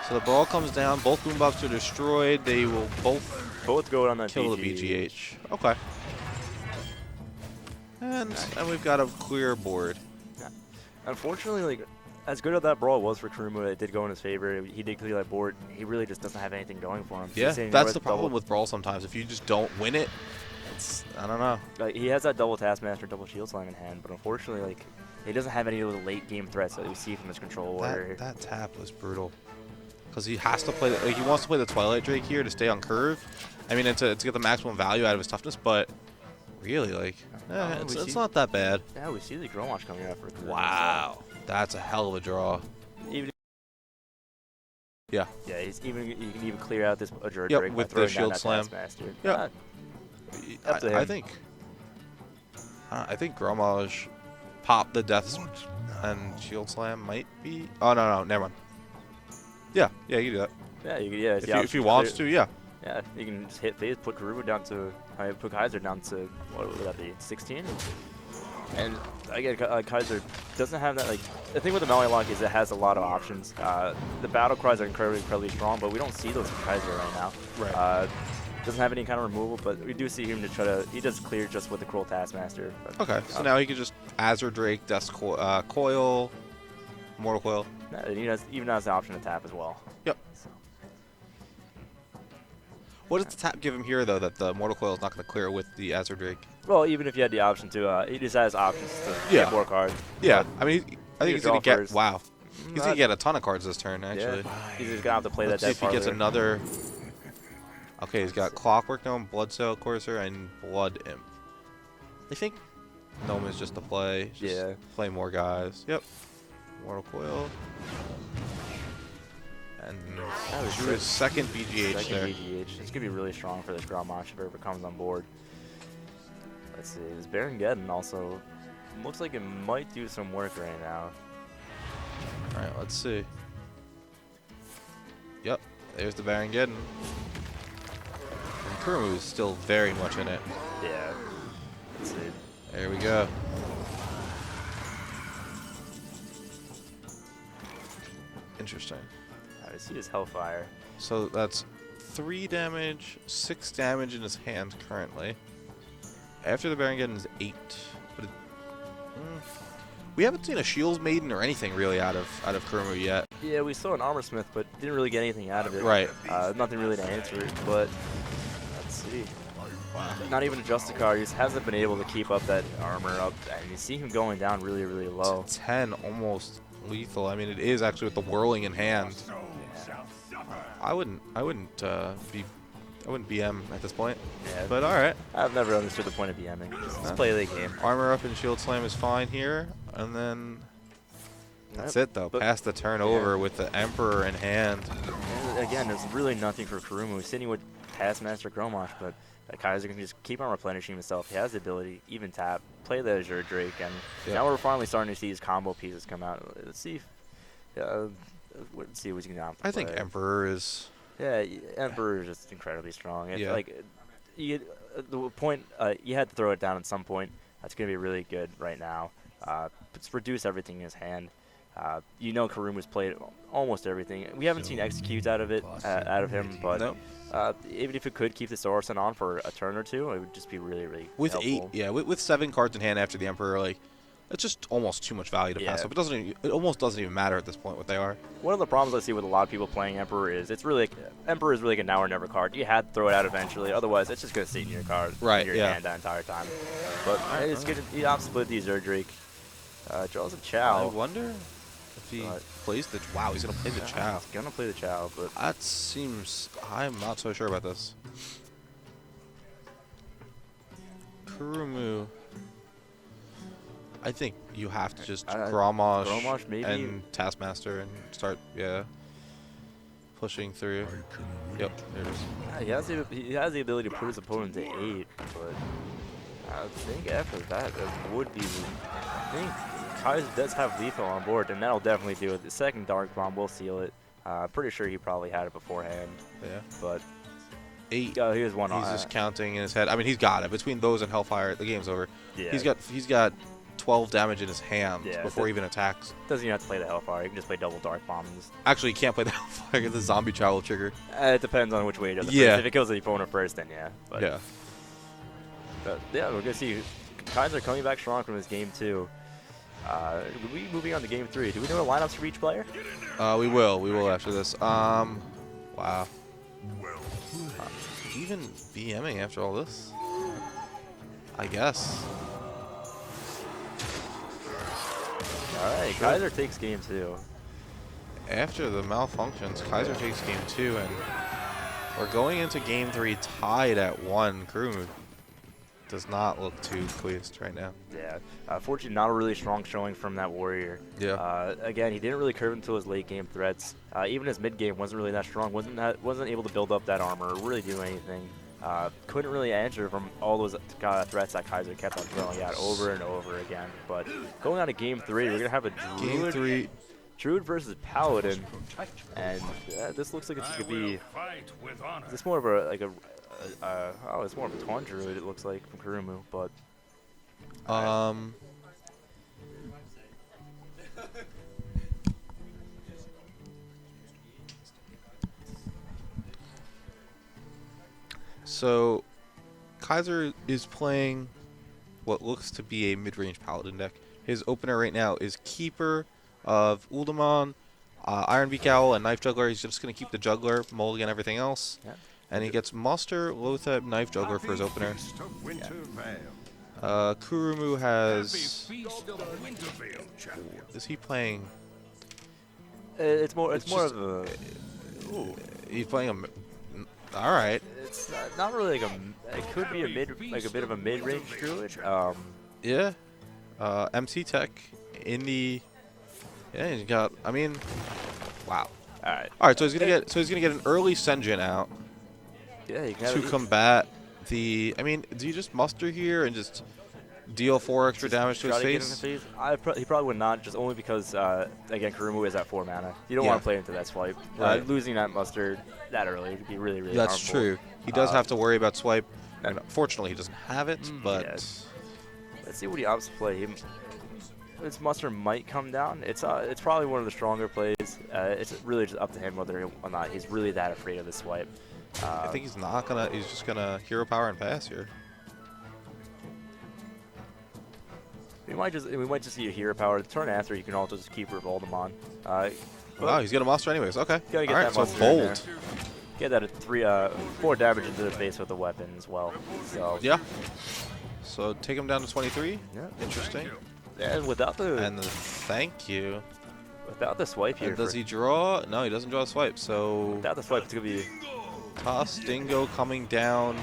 So the brawl comes down, both boombox are destroyed. They will both go on that kill the BGH. Okay. And we've got a clear board. Unfortunately, like, as good as that brawl was for Kurumu, it did go in his favor. He did clear that board. He really just doesn't have anything going for him. Yeah, He's sitting that's with the problem double- with brawl sometimes. If you just don't win it, I don't know. Like, he has that double Taskmaster, double Shield Slam in hand, but unfortunately, like, he doesn't have any of the late game threats that we see from his control order. That tap was brutal. Because he has to play, he wants to play the Twilight Drake here to stay on curve. I mean, and to get the maximum value out of his toughness, but really, like, it's not that bad. Yeah, we see the Grow Launch coming out for Kurumu. Wow. That's a hell of a draw. Even Yeah. Yeah, you can even clear out this Azure Yep, Drake by with the throwing down Shield that Slam. Taskmaster. Yep. Up to I him. think Gromage popped the Death and Shield Slam might be. Oh no, never mind. Yeah, you can do that. Yeah, yeah. If he wants to, yeah. Yeah, you can just hit phase, put Kurumu down to, put Kaiser down to, what would that be, 16? And again, Kaiser doesn't have that, like, the thing with the melee lock is it has a lot of options. The battle cries are incredibly strong, but we don't see those from Kaiser right now. Right. Doesn't have any kind of removal, but we do see him to try to, he does clear just with the Cruel Taskmaster. But, Okay, so now he can just Azure Drake, Death Coil, Mortal Coil. and he even has the option to tap as well. Yep. What does the tap give him here, though, that the Mortal Coil is not going to clear with the Azure Drake? Well, even if you had the option to, he just has options to Yeah. get more cards. Yeah, I mean, I think he's going to draw get, first. wow. He's going to get a ton of cards this turn, actually. Yeah, he's just going to have to play Let's that see deck if he gets farther. another. Okay, he's got Clockwork Gnome, Blood Cell Courser, and Blood Imp. I think Gnome is just to play. Just Yeah. play more guys. Yep. Mortal Coil. And drew his second BGH Second there. BGH. It's going to be really strong for this Ground Launch if it ever comes on board. Let's see. This Baron Geddon also looks like it might do some work right now. Alright, let's see. Yep, there's the Baron Geddon. And Kurumu is still very much in it. Yeah. Let's see. There we go. Interesting. I see his Hellfire. So that's 3 damage, 6 damage in his hand currently. After the Baron Geddon is 8. But we haven't seen a Shields Maiden or anything really out of Kurumu yet. Yeah, we saw an Armor Smith, but didn't really get anything out of it. Right. Nothing really to answer it, but let's see. Not even a Justicar. He just hasn't been able to keep up that armor up, and you see him going down really, really low. 10 almost lethal. I mean, it is actually with the whirling in hand. I wouldn't BM at this point. Yeah. But all right. I've never understood the point of BMing. Just play the game. Armor up and Shield Slam is fine here, and then that's it though. But- Pass the turn over with the Emperor in hand. And again, there's really nothing for Kurumu. Sitting with Taskmaster Gromosh, but Kaiser can just keep on replenishing himself. He has the ability, even tap, play the Azure Drake, and now we're finally starting to see his combo pieces come out. Let's see. Let's see what's going to happen. I think Emperor is. Yeah, Emperor is just incredibly strong. If, Yeah. Like, the point you had to throw it down at some point. That's going to be really good right now. It's reduce everything in his hand. Kurumu's played almost everything. We haven't seen executes out of him, but Nope. even if it could keep the Sorsen on for a turn or two, it would just be really, really With helpful. 8, with 7 cards in hand after the Emperor, like, it's just almost too much value to pass Yeah. up. It almost doesn't even matter at this point what they are. One of the problems I see with a lot of people playing Emperor is Emperor is really like a now or never card. You had to throw it out eventually, otherwise it's just going to sit in your card, Right, in your yeah. hand that entire time. But it's good. He opts to split the Azure Drake. Draws a Chow. I wonder if he plays the. Wow, he's gonna play the Chow. He's gonna play the Chow, but That seems. I'm not so sure about this. Kurumu. I think you have to just Grommash Grommash, maybe. and Taskmaster and start, pushing through. Yep, there it is. He has the ability to put his opponent to 8, but I think after that, it would be. I think Kaiser does have lethal on board, and that'll definitely do it. The second Dark Bomb will seal it. Pretty sure he probably had it beforehand, Yeah. but 8. he was one He's on. just counting in his head. I mean, he's got it. Between those and Hellfire, the game's over. Yeah. He's got 12 damage in his hand Yeah, before he even attacks. Doesn't even have to play the Hellfire. You can just play double Dark Bomb. And just, Actually, you can't play the Hellfire. The zombie travel trigger. it depends on which way he does it Yeah. first. If it kills the opponent first, then yeah. But, Yeah. But yeah, we're gonna see Kaiser coming back strong from his game 2. We moving on to game 3. Do we know the lineups for each player? We will after this. Wow. Well Even BMing after all this? I guess. All right, Kaiser takes game 2. After the malfunctions, Kaiser takes game 2, and we're going into game 3 tied at 1. Kurumu does not look too pleased right now. Yeah, fortunately, not a really strong showing from that warrior. Yeah. Again, he didn't really curve until his late game threats. Even his mid game wasn't really that strong. Wasn't able to build up that armor or really do anything. Couldn't really answer from all those threats that Kaiser kept on throwing out over and over again. But going on to game 3, we're gonna have a Game 3. Druid versus Paladin, and this looks like it's gonna be. fight with honor. It's more of a it's more of a taunt druid. It looks like from Kurumu, but So, Kaiser is playing what looks to be a mid-range Paladin deck. His opener right now is Keeper of Uldaman, Iron Beak Owl, and Knife Juggler. He's just going to keep the Juggler, mulligan everything else. Yeah. And he gets Muster, Lotheb, Knife Juggler for his opener. Feast of Wintervale. Kurumu has... Happy Feast of Wintervale, champion. Is he playing... it's more It's more just- of a. He's playing a... All right. It's not really like a. It could be a bit of a mid-range druid. Yeah. MC Tech in the... Yeah, he's got... I mean... Wow. All right. All right, so he's gonna get an early Senjin out Yeah, you can to combat the. I mean, do you just muster here and just deal 4 extra damage to his try to get in the face? face. He probably would not, just only because again Kurumu is at 4 mana. You don't Yeah. want to play into that swipe. Right. Losing that muster that early would be really That's harmful. true. He does have to worry about swipe. and- And fortunately, he doesn't have it, but yes. Let's see what he opts to play. His muster might come down. It's probably one of the stronger plays. It's really just up to him whether or not he's really that afraid of the swipe. I think he's not gonna. He's just gonna hero power and pass here. We might just see a hero power. The turn after, you can also just keep Revolt him on. Wow, he's gonna muster anyways. Okay. Gotta get All right, that so muster in there. bold. Get that at 4 damage into the face with the weapon as well. So Yeah. So take him down to 23. Yeah. Interesting. and without the Thank you. swipe here, And does he draw? No, he doesn't draw a swipe. So without the swipe, it's gonna be. Toss Dingo coming down.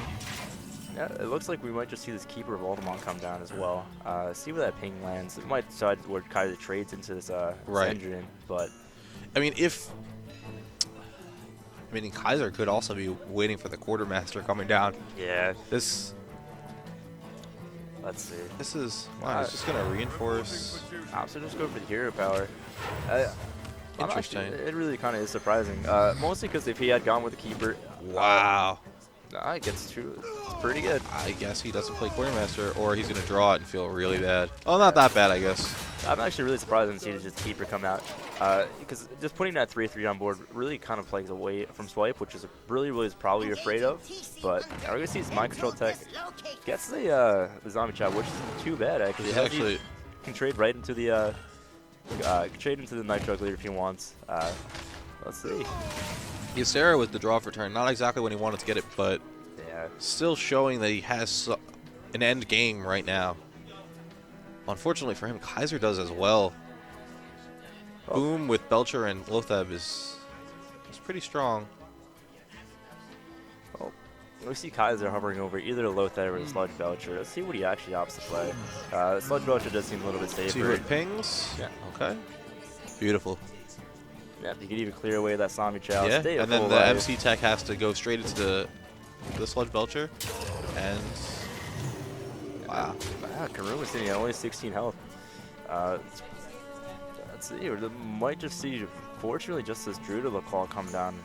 Yeah, it looks like we might just see this Keeper of Voldemort come down as well. See where that ping lands. It might decide where Kaiser trades into this Right. engine, but I mean, Kaiser could also be waiting for the Quartermaster coming down. yeah, This let's see. is wow. He's just gonna reinforce. So just go for the hero power. Interesting. It really kind of is surprising. Mostly because if he had gone with the Keeper, Wow. it gets true. It's pretty good. I guess he doesn't play Quartermaster, or he's gonna draw it and feel really bad. Oh, not that bad, I guess. I'm actually really surprised to see just Keeper come out, because just putting that 3/3 on board really kind of plays away from swipe, which is really is probably afraid of. But we're gonna see his mind control tech gets the zombie chop, which isn't too bad actually. He's He actually can trade right into the Knife Juggler if he wants. Let's see. Ysera with the draw for turn. Not exactly when he wanted to get it, but Yeah. still showing that he has an end game right now. Unfortunately for him, Kaiser does as well. Oh. Boom with Belcher and Lotheb is pretty strong. We see Kaiser hovering over either the Lothar or the Sludge Belcher. Let's see what he actually opts to play. Sludge Belcher does seem a little bit See who safer. it pings. Yeah. Okay. Beautiful. Yep, you can even clear away that Sami Chow. Yeah, Stay and then full the life. MC Tech has to go straight into the Sludge Belcher. And wow. Wow, Kurumu sitting at only 16 health. Let's see, we might just see, fortunately, just this Druid call come down.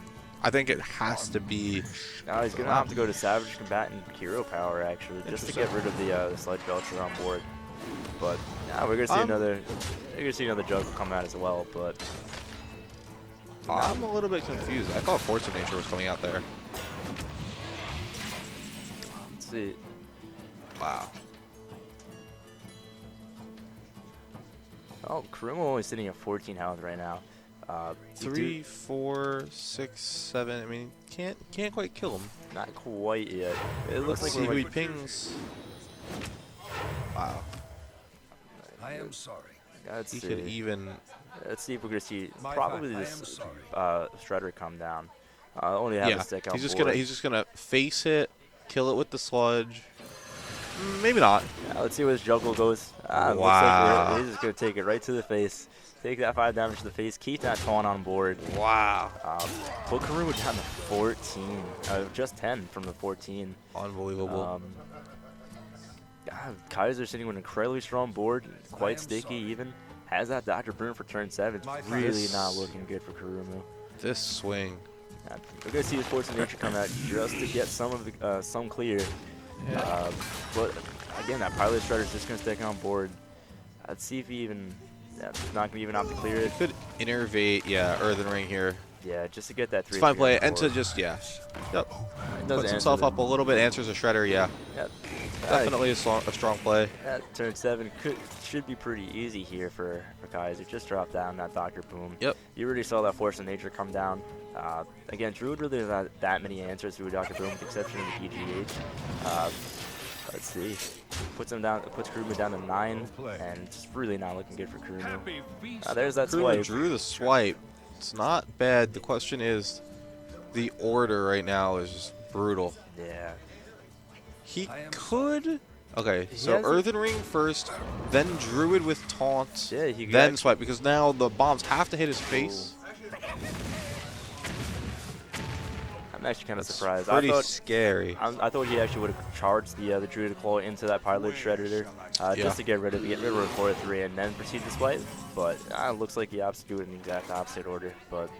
I think it has to be. Now he's going to have to go to Savage Combatant Hero Power, actually, just to get rid of the Sludge Belcher on board. But yeah, we're going to see another juggle come out as well, but I'm a little bit confused. I thought Force of Nature was coming out there. let's see. Wow. Oh, Kurumu only sitting at 14 health right now. 3, 4, 6, 7. I mean, can't quite kill him. Not quite yet. It looks Let's like see we're who he like, pings. Wow. I am sorry. let's He see. could even. Let's see if we're gonna see My probably bad, I this am sorry. Shredder come down. Only have Yeah. a stick on He's board. just gonna face it, kill it with the sludge. Maybe not. Yeah, let's see where this juggle goes. Looks Wow. like he's just gonna take it right to the face. Take that 5 damage to the face. Keep that taunt on board. Wow. Put Kurumu down to 14. Just 10 from the 14. Unbelievable. Kaiser sitting with an incredibly strong board, quite sticky even. Has that Dr. Boom for turn 7. It's really not looking good for Kurumu. This swing. We're gonna see his Force of Nature come out just to get some of the some clear. But again, that Pilot Shredder is just gonna stick on board. Let's see if he even. Yeah, not gonna even have to clear it. Could innervate, yeah, Earthen Ring here. Yeah, just to get that 3. It's fine play, and to just, yeah. Yep. It does Puts himself up a little bit, answers a Shredder, yeah. Yep. Definitely a strong play. That turn 7 should be pretty easy here for Kaiser. Just drop down that Dr. Boom. Yep. You already saw that Force of Nature come down. Again, Druid really doesn't have that many answers to Dr. Boom, with the exception of the PGH. Let's see. Puts Kurumu down to 9, and it's really not looking good for Kurumu. There's that Kurumu swipe. drew the swipe. It's not bad. The question is, the order right now is just brutal. Yeah. He could. Okay, so has a- Earthen Ring first, then Druid with taunt, Yeah, he could then actually- swipe, because now the bombs have to hit his face. I'm actually kind of That's surprised. pretty scary. I thought he actually would have charged the Druid Claw into that Pilot Shredder there, Yeah. just to get rid of a 4-3 and then proceed to swipe. But it looks like he opts to do it in the exact opposite order. But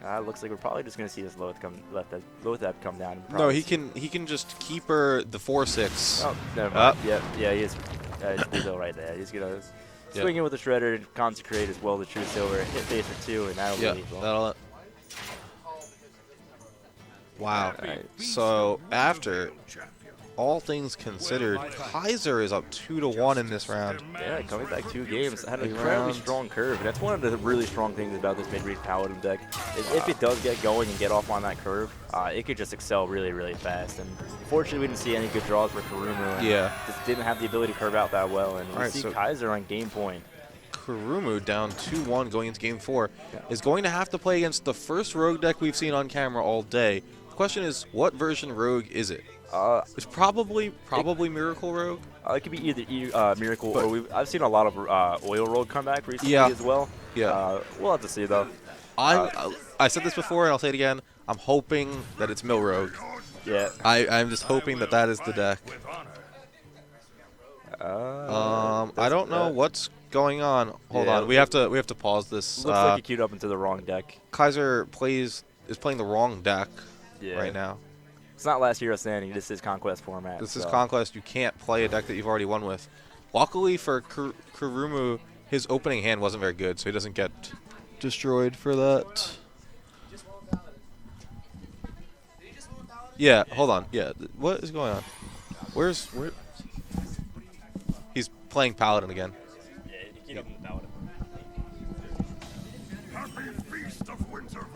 it looks like we're probably just gonna see his Lothab come down. And No, probably he can just keep her the 4-6. Oh, never mind. Yeah, he is. He's right there. He's gonna Yeah. swing in with the Shredder and consecrate as well the True Silver, hit face for 2, and that'll Yeah, be lethal. that'll. Wow. Alright. So after all things considered, Kaiser is up 2-1 in this round. Yeah, coming back 2 games. Had an Big incredibly round. strong curve, and that's one of the really strong things about this mid-range Paladin deck. Is if it does get going and get off on that curve, it could just excel really, really fast. And fortunately, we didn't see any good draws for Kurumu. And Yeah. just didn't have the ability to curve out that well. And we Alright, see so- Kaiser on game point. Kurumu down 2-1 going into game 4 is going to have to play against the first rogue deck we've seen on camera all day. The question is, what version rogue is it? It's probably Miracle Rogue. It could be either Miracle or I've seen a lot of Oil Rogue come back recently Yeah. as well. Yeah. We'll have to see though. I said this before and I'll say it again. I'm hoping that it's Mill Rogue. Yeah. I'm just hoping that that is the deck. I don't know what's going on. Hold Yeah, on. We have to pause this. Looks like he queued up into the wrong deck. Kaiser is playing the wrong deck right now. It's not Last Hero Standing. This is Conquest format. This is so. Conquest. You can't play a deck that you've already won with. Luckily for Kurumu, his opening hand wasn't very good, so he doesn't get destroyed for that. Yeah, hold on. Yeah, what is going on? Where? He's playing Paladin again. Yeah, he queued up in the Paladin. Happy Feast of Wintervale.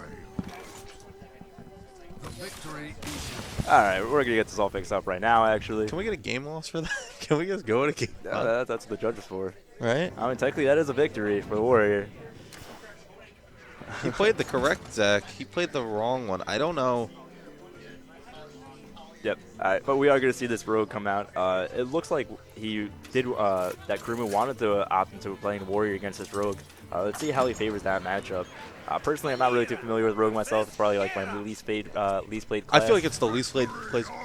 The victory is All right, we're gonna get this all fixed up right now. Actually, Can we get a game loss for that? Can we just go to game? that's what the judge is for. Right? I mean, technically, that is a victory for the Warrior. He played the correct deck. He played the wrong one. I don't know. Yep. But we are going to see this rogue come out. It looks like he did that Kurumu wanted to opt into playing Warrior against this rogue. Let's see how he favors that matchup. Personally, I'm not really too familiar with rogue myself. It's probably like my least played class. I feel like it's the least played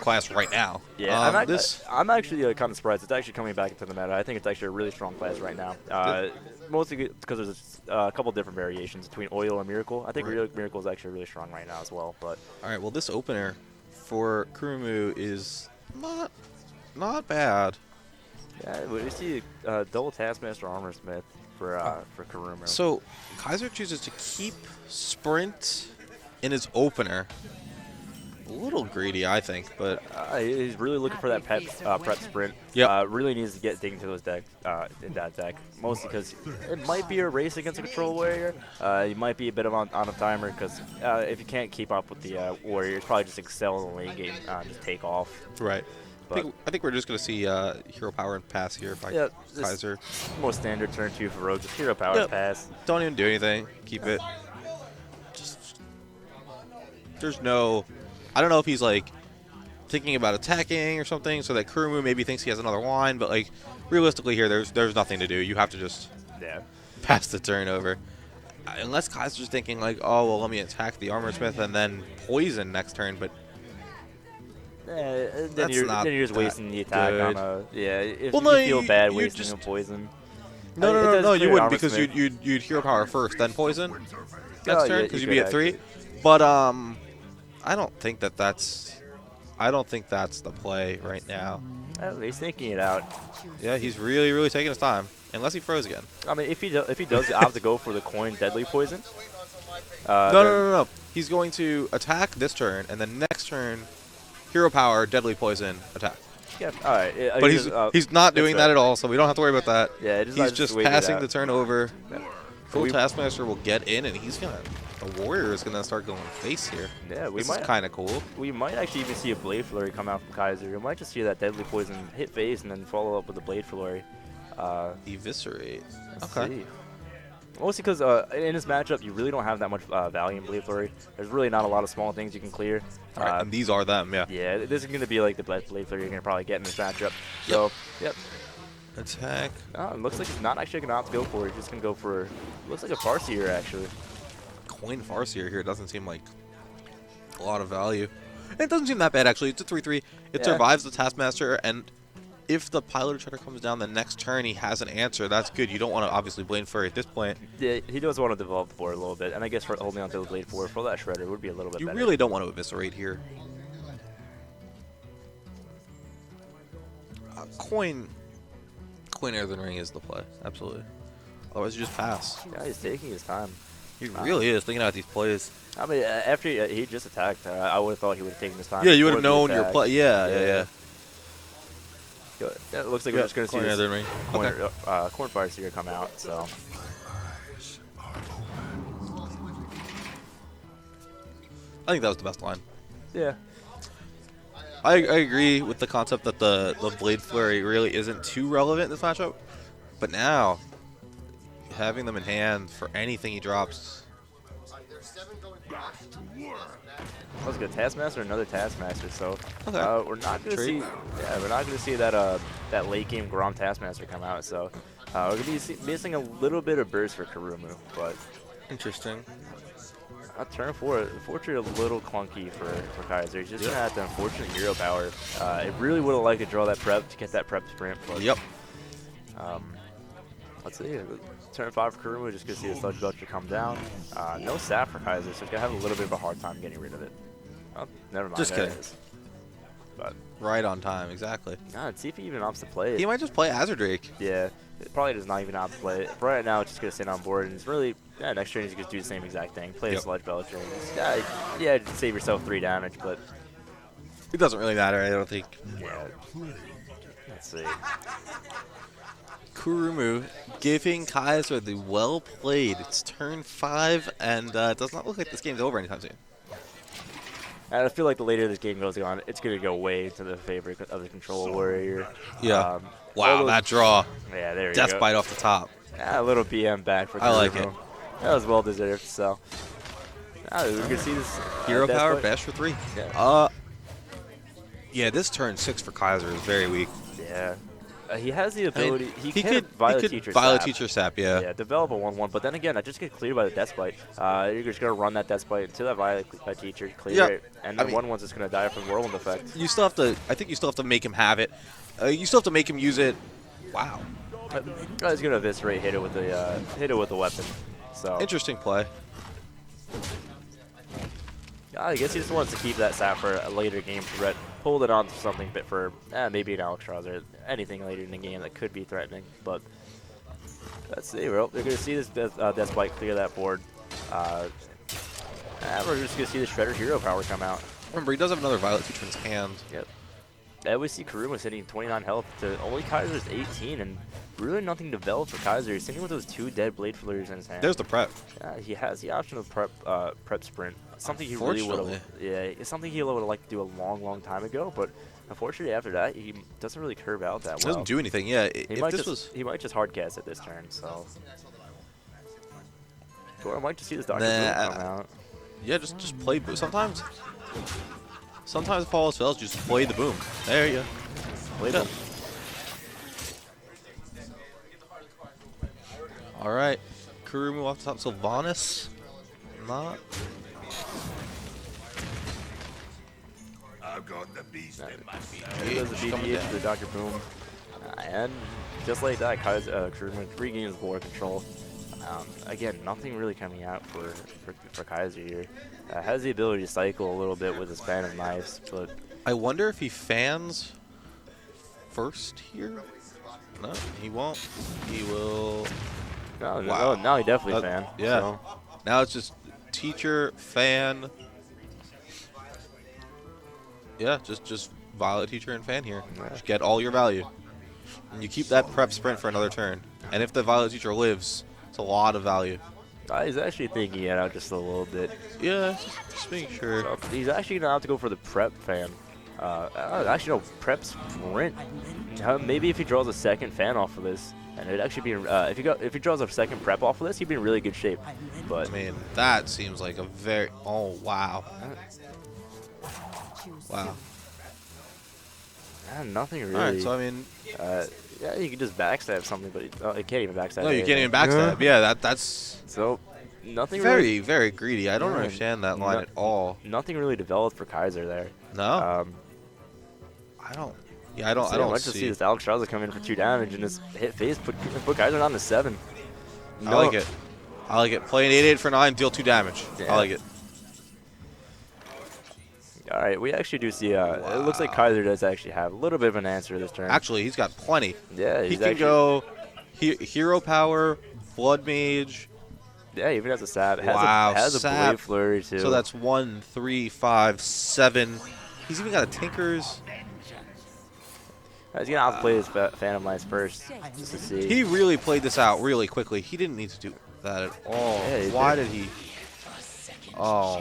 class right now. Yeah, I'm actually kind of surprised. It's actually coming back into the meta. I think it's actually a really strong class right now. Mostly because there's a couple different variations between Oil and Miracle. I think Miracle is actually really strong right now as well. But all right, well, this opener for Kurumu is not bad. yeah, we see double Taskmaster Armor Smith for Kurumu. So Kaiser chooses to keep Sprint in his opener. A little greedy, I think, but He's really looking for that prep sprint. Yep. Really needs to get into his deck in that deck, mostly because it might be a race against a control warrior. He might be a bit of on a timer because if you can't keep up with the warrior, it's probably just excel in the lane game, just take off. right. But I think we're just gonna see hero power and pass here by this Kaiser. most standard turn 2 for Rogue, just hero power Yep. pass. Don't even do anything. Keep it. There's no. I don't know if he's like thinking about attacking or something, so that Kurumu maybe thinks he has another line, but like realistically here, there's nothing to do. You have to just Yeah. pass the turn over. Unless Kaiser's thinking like, oh well, let me attack the Armor Smith and then poison next turn, but Then That's you're not just that wasting the attack good. on a If Well, you no, feel you- bad you wasting just- a poison. no, It you does clear wouldn't Armor because Smith. you'd hero power first, then poison next Oh, turn yeah, because you you'd be could at 3. actually. But I don't think that's the play right now. He's thinking it out. Yeah, he's really taking his time. Unless he froze again. I mean, if he does opt to go for the coin deadly poison. No. He's going to attack this turn, and then next turn, hero power, deadly poison, attack. Yeah, all right. But he's not doing that's that at all, so we don't have to worry about that. Yeah, he's just wait it passing out. the turn over. Yeah. Full We- Taskmaster will get in, and the Warrior is gonna start going face here. Yeah, we This might is kind of cool. we might actually even see a Blade Flurry come out from Kaiser. We might just see that deadly poison hit face and then follow up with a Blade Flurry. Eviscerate. Let's Okay. see. Mostly because in this matchup, you really don't have that much value in Blade Flurry. There's really not a lot of small things you can clear. All right, and these are them, yeah. Yeah, this is going to be like the Blade Flurry you're going to probably get in this matchup. So, yep. Attack. It looks like he's not actually going to opt to go for it. He's just going to go for, looks like a Farseer, actually. Coin Farseer here doesn't seem like a lot of value. It doesn't seem that bad, actually. It's a 3/3. It Yeah. survives the Taskmaster, and if the Pilot Treader comes down the next turn, he has an answer. That's good. You don't want to obviously Blade Flurry at this point. Yeah, he does want to develop the board a little bit, and I guess for holding on to the Blade 4 for that Shredder would be a little bit You better. really don't want to Eviscerate here. Coin Earthen Ring is the play. Absolutely. Otherwise, you just pass. Yeah, he's taking his time. He really is thinking out these plays. I mean, after he just attacked, I would have thought he would have taken his time. Yeah, you would have before the known your attack. play. Yeah. Good. Yeah, it looks like we're just going to see Coin this Earthen Ring. Okay. Corn Farseer come out, so. I think that was the best line. Yeah. I agree with the concept that the Blade Flurry really isn't too relevant in this matchup. But now, having them in hand for anything he drops. That was good. Taskmaster, another Taskmaster. So Okay. we're not going to Trade. see. Yeah, we're not going to see that late game Grom Taskmaster come out. So we're going to be missing a little bit of burst for Kurumu, but Interesting. turn 4, unfortunately a little clunky for Kaiser. He's just going to have the unfortunate hero power. I really would have liked to draw that prep to get that prep sprint. But, Yep. Let's see. Turn 5 for Kurumu, just going to see the Sludge Belcher come down. No sap for Kaiser, so he's going to have a little bit of a hard time getting rid of it. Oh, never mind. Just there kidding. it is. But Right on time, exactly. let's see if he even opts to play it. He might just play Azure Drake. Yeah, it probably does not even opt to play it. Right now, it's just going to sit on board, and it's really, next turn he's going to do the same exact thing. Play Yep. the Sludge Belcher. And just save yourself 3 damage, but It doesn't really matter, I don't think. yeah. Let's see. Kurumu giving Kaiser the well played. It's turn 5, and it does not look like this game's over anytime soon. And I feel like the later this game goes on, it's going to go way into the favor of the Control Warrior. Yeah. all Wow, those- that draw. Yeah, there you Death go. Bite off the top. A little BM back for I like Kurumu. it. That was well deserved. So, we're gonna see this Hero Death power, Bite. bash for 3. Yeah. Yeah, this turn 6 for Kaiser is very weak. Yeah. He has the I mean, ability. He could Violet Teacher Violet Sap. Teacher Sap, yeah. Yeah, develop a 1/1, but then again, I just get cleared by the Death Spite. You're just gonna run that Death Spite into that Violet Teacher, clear Yeah, it, and I then mean- 1/1's just gonna die from Whirlwind effect. You still have to. I think you still have to make him have it. You still have to make him use it. Wow, He's gonna eviscerate, hit it with the weapon. So interesting play. I guess he just wants to keep that sap for a later game threat. Hold it on to something bit for maybe an Alcatraz or anything later in the game that could be threatening. But let's see. We're going to see this Death Spite clear that board. And we're just going to see the Shredder Hero power come out. Remember, he does have another Violet Teacher in his hand. Yep. And we see Kurumu hitting 29 health to only Kaiser's 18, and really nothing developed for Kaiser. He's sitting with those 2 dead Blade Flurries in his hand. There's the prep. He has the option of prep sprint. Something he really would have. Yeah, it's something he would have liked to do a long time ago. But unfortunately, after that, he doesn't really curve out that well. Doesn't do anything. Yeah, He if might this just was. he might just hard cast it this turn. So. Or I might just see this Dr. Nah, Boom come out. Yeah, just play boom. Sometimes if all else fails, just play the boom. There you go. Play Yeah. them. All right, Kurumu off the top. Sylvanas, not. I've got the beast in my feet. Here goes the Coming BBH down. for Dr. Boom. And just like that, Kaiser regains board control. Again, nothing really coming out for Kaiser here. Has the ability to cycle a little bit with his fan of knives, but I wonder if he fans first here. No, he won't. He will. no, Wow. now he definitely fan. Yeah. So. Now it's just teacher, fan. Yeah, just Violet Teacher and fan here. Yeah. Just get all your value. And you keep that prep sprint for another turn. And if the Violet Teacher lives, it's a lot of value. He's actually thinking it out just a little bit. Yeah, just making sure. So he's actually going to have to go for the prep fan. Actually, no, prep sprint. Maybe if he draws a second fan off of this, and it'd actually be if he draws a second prep off of this, he'd be in really good shape. But I mean, that seems like a very. Oh, wow. Wow. nothing really. Alright, so I mean. Yeah, you can just backstab something, but it can't even backstab. No, you can't anything. even backstab. Yeah, that's So nothing very, really. very greedy. I don't Yeah, understand that line no- at all. Nothing really developed for Kaiser there. No, I don't. Yeah, I don't. So I don't let's just see see. this Alex Strauss come in for 2 damage and just hit face, put Kaiser down to 7. I like it. I like it. Play an 8/8 for 9, deal 2 damage. Yeah. I like it. All right, we actually do see. It looks like Kaiser does actually have a little bit of an answer this turn. Actually, he's got plenty. yeah, He he's can actually, go hero power, blood mage. Yeah, even has a sap. Wow, has a sap. blade flurry too. So that's 1, 3, 5, 7. He's even got a Tinker's. He's gonna have to play his Phantom Knights first just to see. He really played this out really quickly. He didn't need to do that at all. Yeah, he Why did. did he? Oh,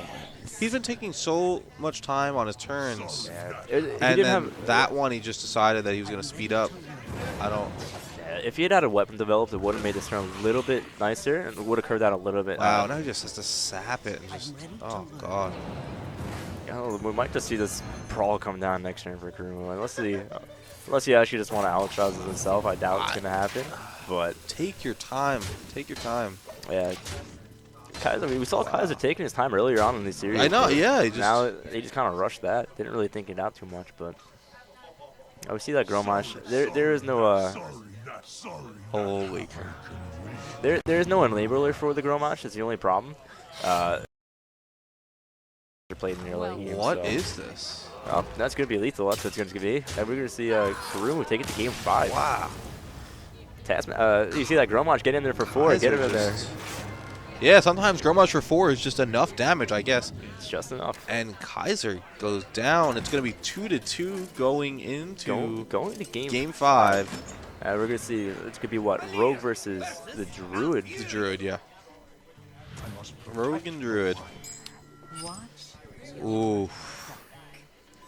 he's been taking so much time on his turns. Yeah, he And didn't then have that one, he just decided that he was going to speed up. I don't. Yeah, if he had a weapon developed, it would have made this turn a little bit nicer and would have curved out a little bit. Wow, now he just has to sap it and just. Oh God. We might just see this Prawl come down next turn for Kurumu. Unless he actually just want to outshot himself, I doubt it's gonna happen. But Take your time. Take your time. yeah, Kaiser. We saw Kaiser taking his time earlier on in the series. I know. but Yeah. He just. Now they just kind of rushed that. Didn't really think it out too much, but we see that Gromash. There is no Sorry, not sorry. Holy. there is no enabler for the Gromash. It's the only problem. Played in your late game. What so. is this? That's gonna be lethal. That's what it's gonna be. And we're gonna see Kurumu take it to game 5. Wow. Tasman, you see that Gromash get in there for 4. Get him in there. Yeah, sometimes Gromage for 4 is just enough damage, I guess. It's just enough. And Kaiser goes down. It's going to be 2-2 going into Going to game 5. we're gonna see it's gonna be what Rogue versus the Druid. The Druid, yeah. Rogue and Druid. Ooh.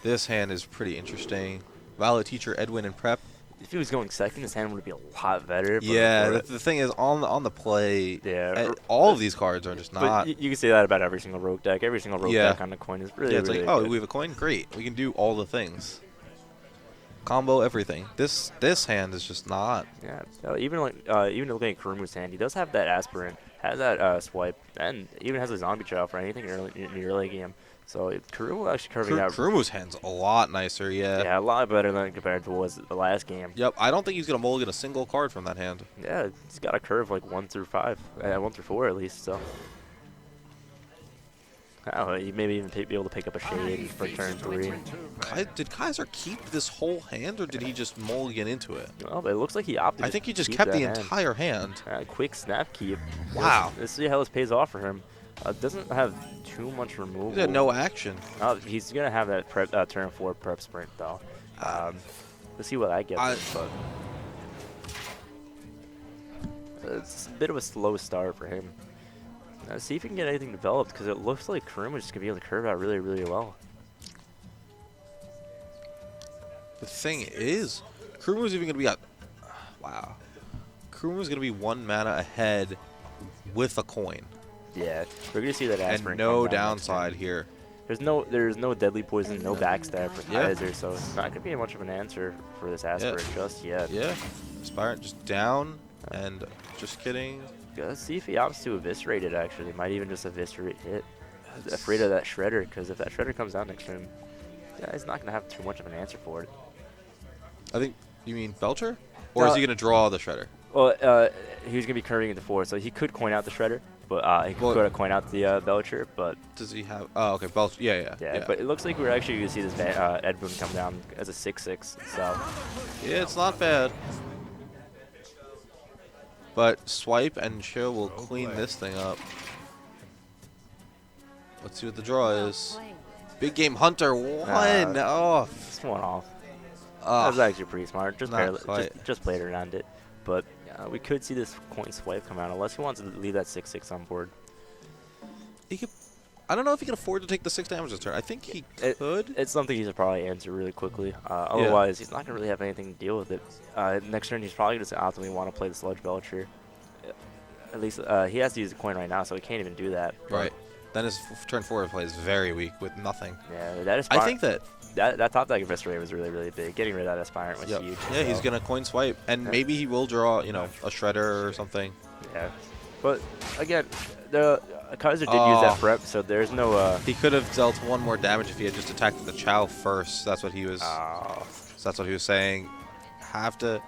This hand is pretty interesting. Violet Teacher, Edwin, and Prep. If he was going second, his hand would be a lot better. But Yeah, the thing is, on the play, Yeah, all of these cards are just but not. you can say that about every single Rogue deck. Every single Rogue Yeah. deck on the coin is really, Yeah, it's really like, oh, good. we have a coin? Great. We can do all the things. combo everything. This hand is just not. Yeah, even looking at Kurumu's hand, he does have that aspirant, has that swipe, and even has a zombie chow for anything early in the early game. So Kurumu actually curving out. Kurumu's hand's a lot nicer, yeah. Yeah, a lot better than compared to what was the last game. Yep, I don't think he's gonna mulligan a single card from that hand. Yeah, he's got a curve like 1 through 5, 1 through 4 at least. So. Oh, you maybe even be able to pick up a shade for turn 3. Did Kaiser keep this whole hand, or did he just mulligan into it? Well, but it looks like he opted. I think he just keep kept that the hand. entire hand. Quick snap keep. Wow. Let's see how this pays off for him. Doesn't have too much removal. He had no action. He's gonna have that prep, turn 4 prep sprint though. Let's see what that gets. But it's a bit of a slow start for him. See if he can get anything developed, because it looks like Kurumu is just gonna be able to curve out really, really well. The thing is, Kurumu's even gonna be wow. Kurumu's gonna be 1 mana ahead with a coin. Yeah, we're gonna see that aspirant. And no come down downside here. There's no deadly poison, no backstab for Kaiser, so it's not gonna be much of an answer for this aspirant just yet. Yeah. Aspirant just down, and just kidding. Let's see if he opts to eviscerate it, actually. Might even just eviscerate hit. Afraid of that shredder, because if that shredder comes down next turn, yeah, he's not going to have too much of an answer for it. I think, you mean Belcher? Or is he going to draw the shredder? Well, he was going to be curving into 4, so he could coin out the shredder, but he could coin out the Belcher, but... Does he have... Oh, okay, Belcher. Yeah. But it looks like we're actually going to see this Ed Boon come down as a 6/6, so... Yeah, it's not bad. But Swipe and Chill will clean this thing up. Let's see what the draw is. Big Game Hunter, 1 off. It's 1 off. That was actually pretty smart. Just played around it. But we could see this coin swipe come out, unless he wants to leave that 6/6 on board. He could... I don't know if he can afford to take the 6 damage this turn. I think he could. It's something he should probably answer really quickly. Otherwise, he's not going to really have anything to deal with it. Next turn, he's probably going to optimally want to play the Sludge Belcher. At least he has to use a coin right now, so he can't even do that. Right. Then his turn 4 play is very weak with nothing. Yeah, that is. I think that top deck eviscerate was really, really big. Getting rid of that aspirant was huge. Yeah, he's going to coin swipe, and maybe he will draw, a shredder or something. Yeah. But, again, Kaiser did use that prep, so there's no... He could have dealt 1 more damage if he had just attacked the Chow first. That's what he was... So that's what he was saying. Have to...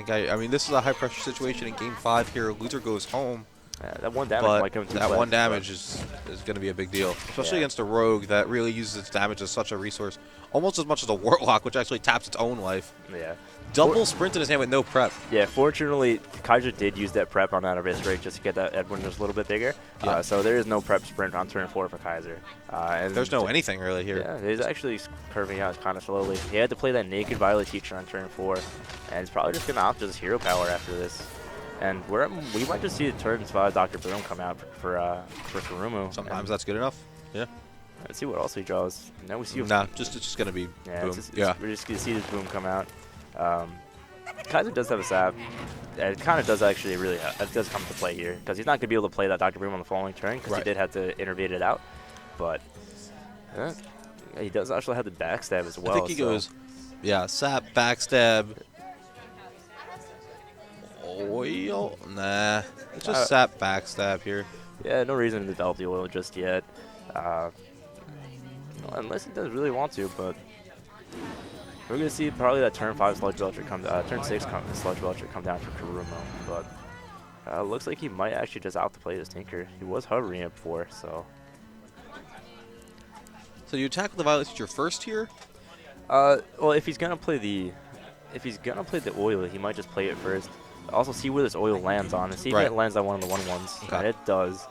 I mean, this is a high-pressure situation in Game 5 here. Loser goes home. That 1 damage might come through. That 1 damage is going to be a big deal, especially against a rogue that really uses its damage as such a resource, almost as much as a warlock, which actually taps its own life. Yeah. Double sprint in his hand with no prep. Yeah, fortunately, Kaiser did use that prep on that eviscerate just to get that Edwin just a little bit bigger. Yeah. So there is no prep sprint on turn 4 for Kaiser. And there's no anything really here. Yeah, he's actually curving out kind of slowly. He had to play that Naked Violet Teacher on turn 4, and he's probably just going to opt just hero power after this. And we might just see the turn 5 Dr. Boom come out for Kurumu. Sometimes that's good enough. Yeah. Let's see what else he draws. Now we see. Nah, it's just gonna be Boom. We're just gonna see this Boom come out. Kaiser does have a sap. And it kind of does actually it does come to play here, because he's not gonna be able to play that Dr. Boom on the following turn, because he did have to intervene it out. But he does actually have the backstab as well. I think he goes, sap, backstab. Oil? Nah. It's just sap backstab here. Yeah, no reason to develop the oil just yet. Unless he does really want to, but we're going to see probably that turn 5 Sludge Belcher turn 6 Sludge Belcher come down for Kurumu. But looks like he might actually just out to play this Tinker. He was hovering it before, so. So you attack with the Violet Teacher first here? Well, if he's gonna play the oil, he might just play it first. Also, see where this oil lands on, and see if it lands on one of the 1/1s. Okay. And it does.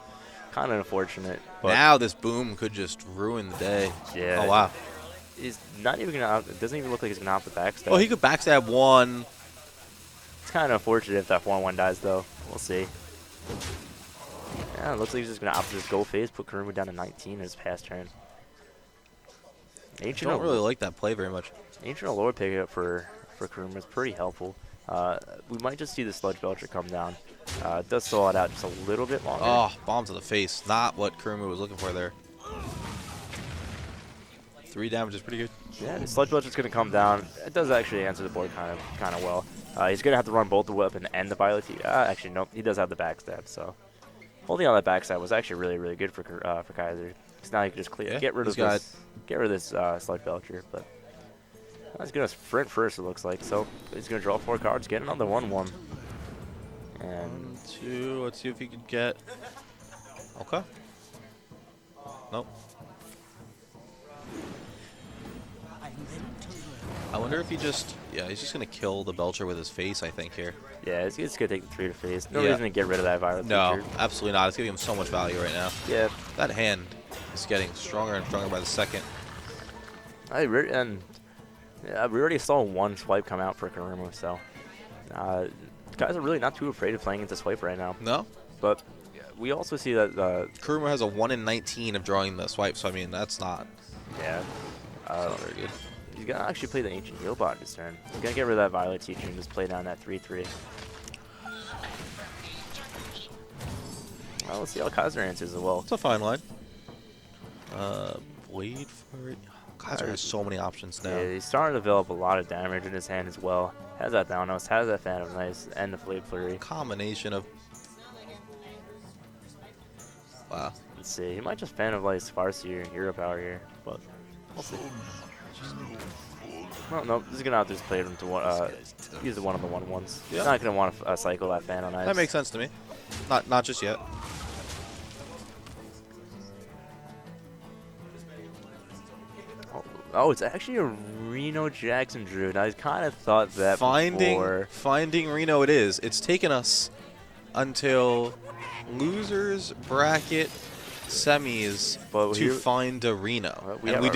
Kind of unfortunate. But now this Boom could just ruin the day. Yeah. Oh wow. He's not even gonna. It doesn't even look like he's gonna opt the backstab. Oh, he could backstab 1. It's kind of unfortunate if that 4/1 dies, though. We'll see. Yeah, it looks like he's just gonna opt to just go phase, put Kurumu down to 19 in his past turn. I don't really like that play very much. Ancient Allure pickup for Kurumu is pretty helpful. We might just see the Sludge Belcher come down. It does stall it out just a little bit longer. Oh, bomb to the face. Not what Kurumu was looking for there. 3 damage is pretty good. Yeah, the Sludge Belcher's going to come down. It does actually answer the board kind of well. He's going to have to run both the weapon and the Violet. Actually, no, he does have the backstab, so holding on that backstab was actually really, really good for Kaiser. Because now he can just get rid of this Sludge Belcher. But he's going to sprint first, it looks like. So he's going to draw 4 cards, get another 1/1. And 1, 2. Let's see if he can get. Okay. Nope. I wonder if he just. Yeah, he's just gonna kill the Belcher with his face. I think here. yeah, it's going to take the 3 to face. No Yeah. reason to get rid of that Violet. No, Belcher. absolutely not. It's giving him so much value right now. Yeah, That hand is getting stronger and stronger by the second. we already saw 1 swipe come out for Kurumu, so guys are really not too afraid of playing into swipe right now. No, But we also see that, Kurumu has a 1 in 19 of drawing the swipe. So I mean, that's not not very good. he's going to actually play the Ancient Heal bot this turn. He's going to get rid of that Violet Teacher and just play down that 3/3. Well, let's see how Kaiser answers as well. It's a fine line. Blade for it. Kaiser has so many options now. Yeah, he's starting to develop a lot of damage in his hand as well. Has that Thanos, has that Phantom Knife, and the Blade Flurry. Combination of. Wow. Let's see, he might just Phantom Knife Farseer and Hero Power here, but we'll see. No, he's gonna have to just play him to use one of the 1/1s. Yeah. He's not gonna want to cycle that Phantom Knife. That makes sense to me. Not just yet. Oh, it's actually a Reno Jackson Druid. I kind of thought that before. Finding Reno it is. It's taken us until losers bracket semis But to here- find a Reno. We And have we our-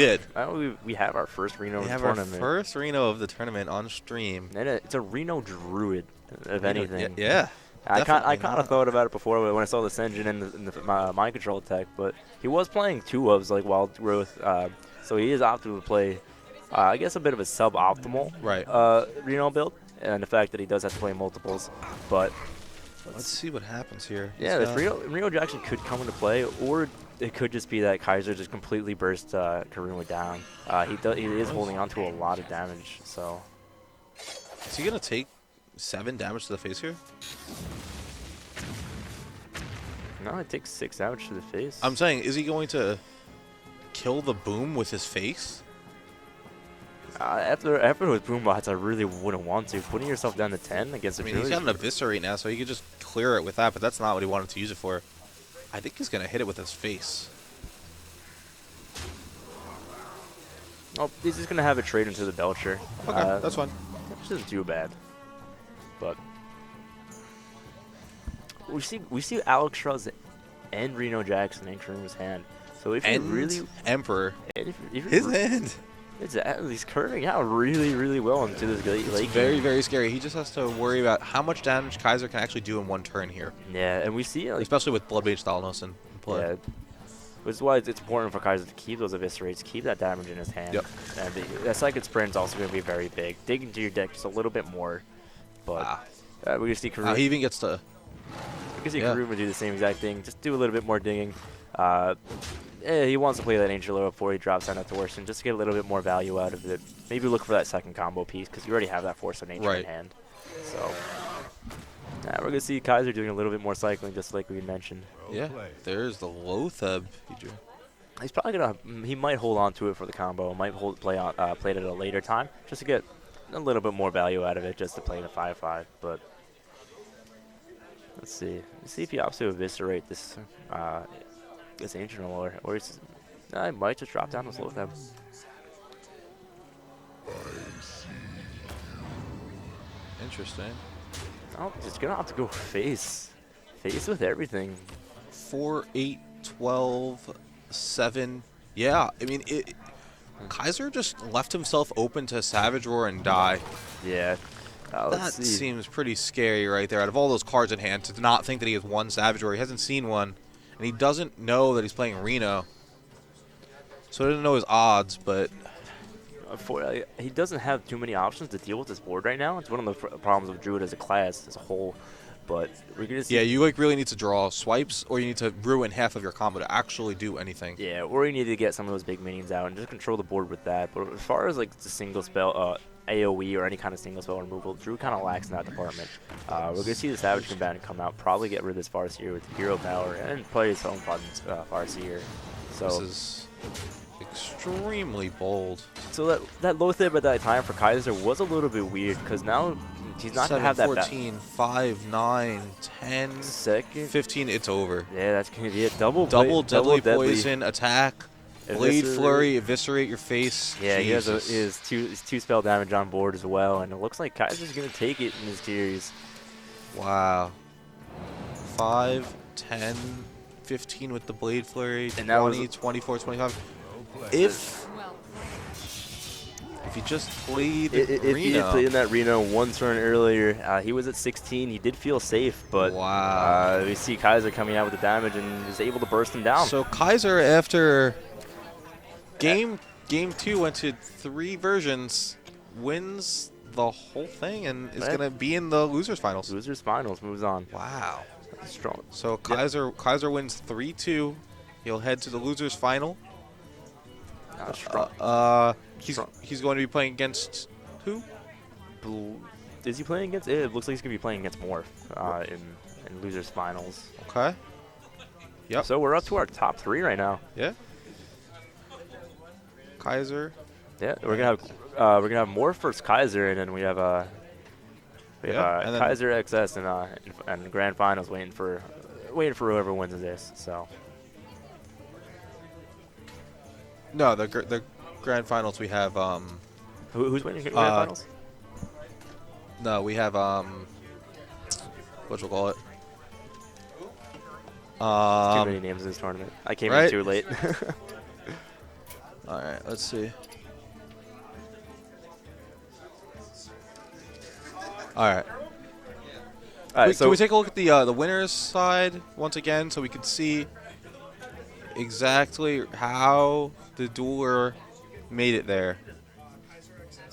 did. We have our first Reno We have our tournament. first Reno of the tournament on stream. And it's a Reno Druid, if anything. Yeah. I definitely kind not. of thought about it before when I saw the Senjin and the mind control tech, but he was playing 2 ofs like Wild Growth, so he is opting to play, I guess, a bit of a suboptimal Right. Reno build, and the fact that he does have to play multiples. But Let's see what happens here. yeah, He's this got- Reno Jackson could come into play, or it could just be that Kaiser just completely burst Kurumu down. He is holding on to a lot of damage, so. Is he gonna take 7 damage to the face here? No, it takes 6 damage to the face. I'm saying, is he going to kill the boom with his face? After those boom bots, I really wouldn't want to. Putting yourself down to 10 against I a mean, he's Druid. got an Eviscerate now, so he could just clear it with that, but that's not what he wanted to use it for. I think he's going to hit it with his face. Oh, he's just gonna have it trade into the Belcher. Okay, that's fine. Which isn't too bad. But we see Alex Strauss and Reno Jackson in Kurumu's hand. So if you And really, Emperor. if you His hand. he's curving out really, really well into this late It's game. very, very scary. He just has to worry about how much damage Kaiser can actually do in one turn here. Yeah, and we see like Especially with Bloodmage Thalnos in play. yeah. Which is why it's important for Kaiser to keep those eviscerates, keep that damage in his hand. Yep. And that second sprint is also going to be very big. Dig into your deck just a little bit more. But Ah. we're going to see Kurumu. He even gets to... We can see Yeah. Kurumu do the same exact thing, just do a little bit more digging. He wants to play that Angel Lure before he drops down that Thorsten, just to get a little bit more value out of it. Maybe look for that second combo piece, because you already have that Force of Nature Right. in hand. So, we're going to see Kaiser doing a little bit more cycling, just like we mentioned. Yeah, there's the Lotheb. He's probably going to, he might hold on to it for the combo, might play it at a later time, just to get a little bit more value out of it, just to play in a 5-5. But let's see. Let's see if he opts to eviscerate this Ancient Lore, or he might just drop down and slow them. Interesting. Oh, it's gonna have to go face with everything. 4, 8, 12, 7. Yeah, I mean, Kaiser just left himself open to Savage Roar and die. Yeah. That Let's see. seems pretty scary right there. Out of all those cards in hand, to not think that he has one Savage Roar. He hasn't seen one, and he doesn't know that he's playing Reno. So he doesn't know his odds, but... He doesn't have too many options to deal with this board right now. It's one of the problems with Druid as a class as a whole. but we're gonna see. Yeah, you like really need to draw swipes, or you need to ruin half of your combo to actually do anything. Yeah, or you need to get some of those big minions out and just control the board with that. But as far as like the single spell, AOE or any kind of single spell removal, Drew kind of lacks in that department. We're gonna see the Savage Combatant come out, probably get rid of this Farseer with Hero Power and play his own fun Farseer. So This is extremely bold. so that low thib at that time for Kaiser was a little bit weird because now he's not gonna have that 14, 5, 9, 10, second. 15. It's over. Yeah, that's gonna be it. Double Deadly poison attack. Blade Eviscerate. Flurry, eviscerate your face. Yeah, he has Jesus. his two spell damage on board as well, and it looks like Kaiser's gonna take it in this series. Wow. 5, 10, 15 with the Blade Flurry, And that was- 20, 24, 25. If you just played If he had played in Reno. that Reno one turn earlier, he was at 16. He did feel safe, but Wow. we see Kaiser coming out with the damage and is able to burst him down. So Kaiser, after game 2 went to 3 versions, wins the whole thing and is Right. going to be in the losers finals. Losers finals moves on. Wow. Strong. So Kaiser wins 3-2. He'll head to the losers final. Strong. He's going to be playing against who? Is he playing against? It looks like he's gonna be playing against Morph in losers finals. Okay. Yep. So we're up to our top 3 right now. Yeah. Kaiser. Yeah, we're gonna have Morph versus Kaiser, and then we have Yeah, and then- Kaiser XS and grand finals waiting for whoever wins this. So No, the grand finals we have who's winning grand finals? no, we have what you call it? Too many names in this tournament. I came in right? too late. All right, let's see. All right. All right, Can we take a look at the winners side once again so we can see exactly how the dueler made it there?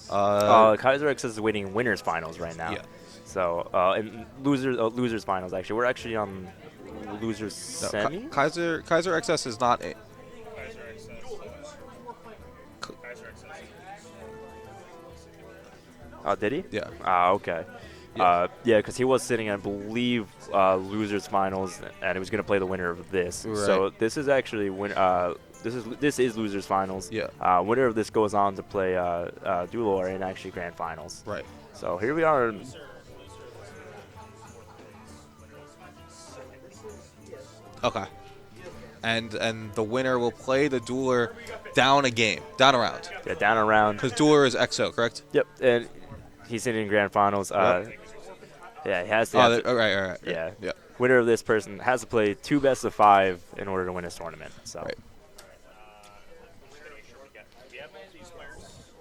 Kaiser XS is winning winners finals right now. Yeah. So and losers finals actually. We're actually on losers No, semi. Kaiser XS is not a. Oh, did he? Yeah. Okay. Yeah. Yeah, because he was sitting, I believe, losers finals, and he was going to play the winner of this. So Right. this is actually this is losers finals. Yeah. Winner of this goes on to play Dulor in actually grand finals. Right. So here we are. Okay. And the winner will play the dueler down a round. Yeah, down around. Because dueler is XO, correct? Yep, and he's sitting in grand finals. Yep. Yeah, he has to. Oh, all right. Yeah. Yeah. Winner of this person has to play 2 best of 5 in order to win this tournament. So. Right.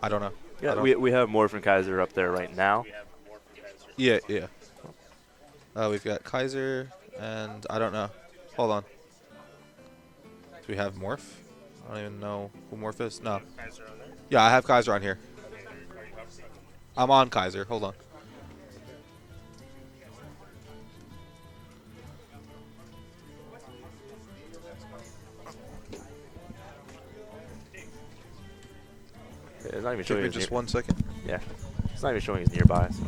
I don't know. Yeah, I don't- we have Morphin Kaiser up there right now. Yeah. We've got Kaiser, and I don't know. Hold on. Do we have Morph? I don't even know who Morph is. No. Yeah, I have Kaiser on here. I'm on Kaiser. Hold on. Yeah, it's not even Give showing me his just near- 1 second. Yeah, it's not even showing his nearby. So.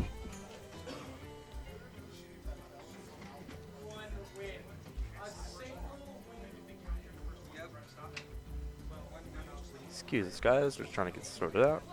Excuse us, guys. We're just trying to get this sorted out.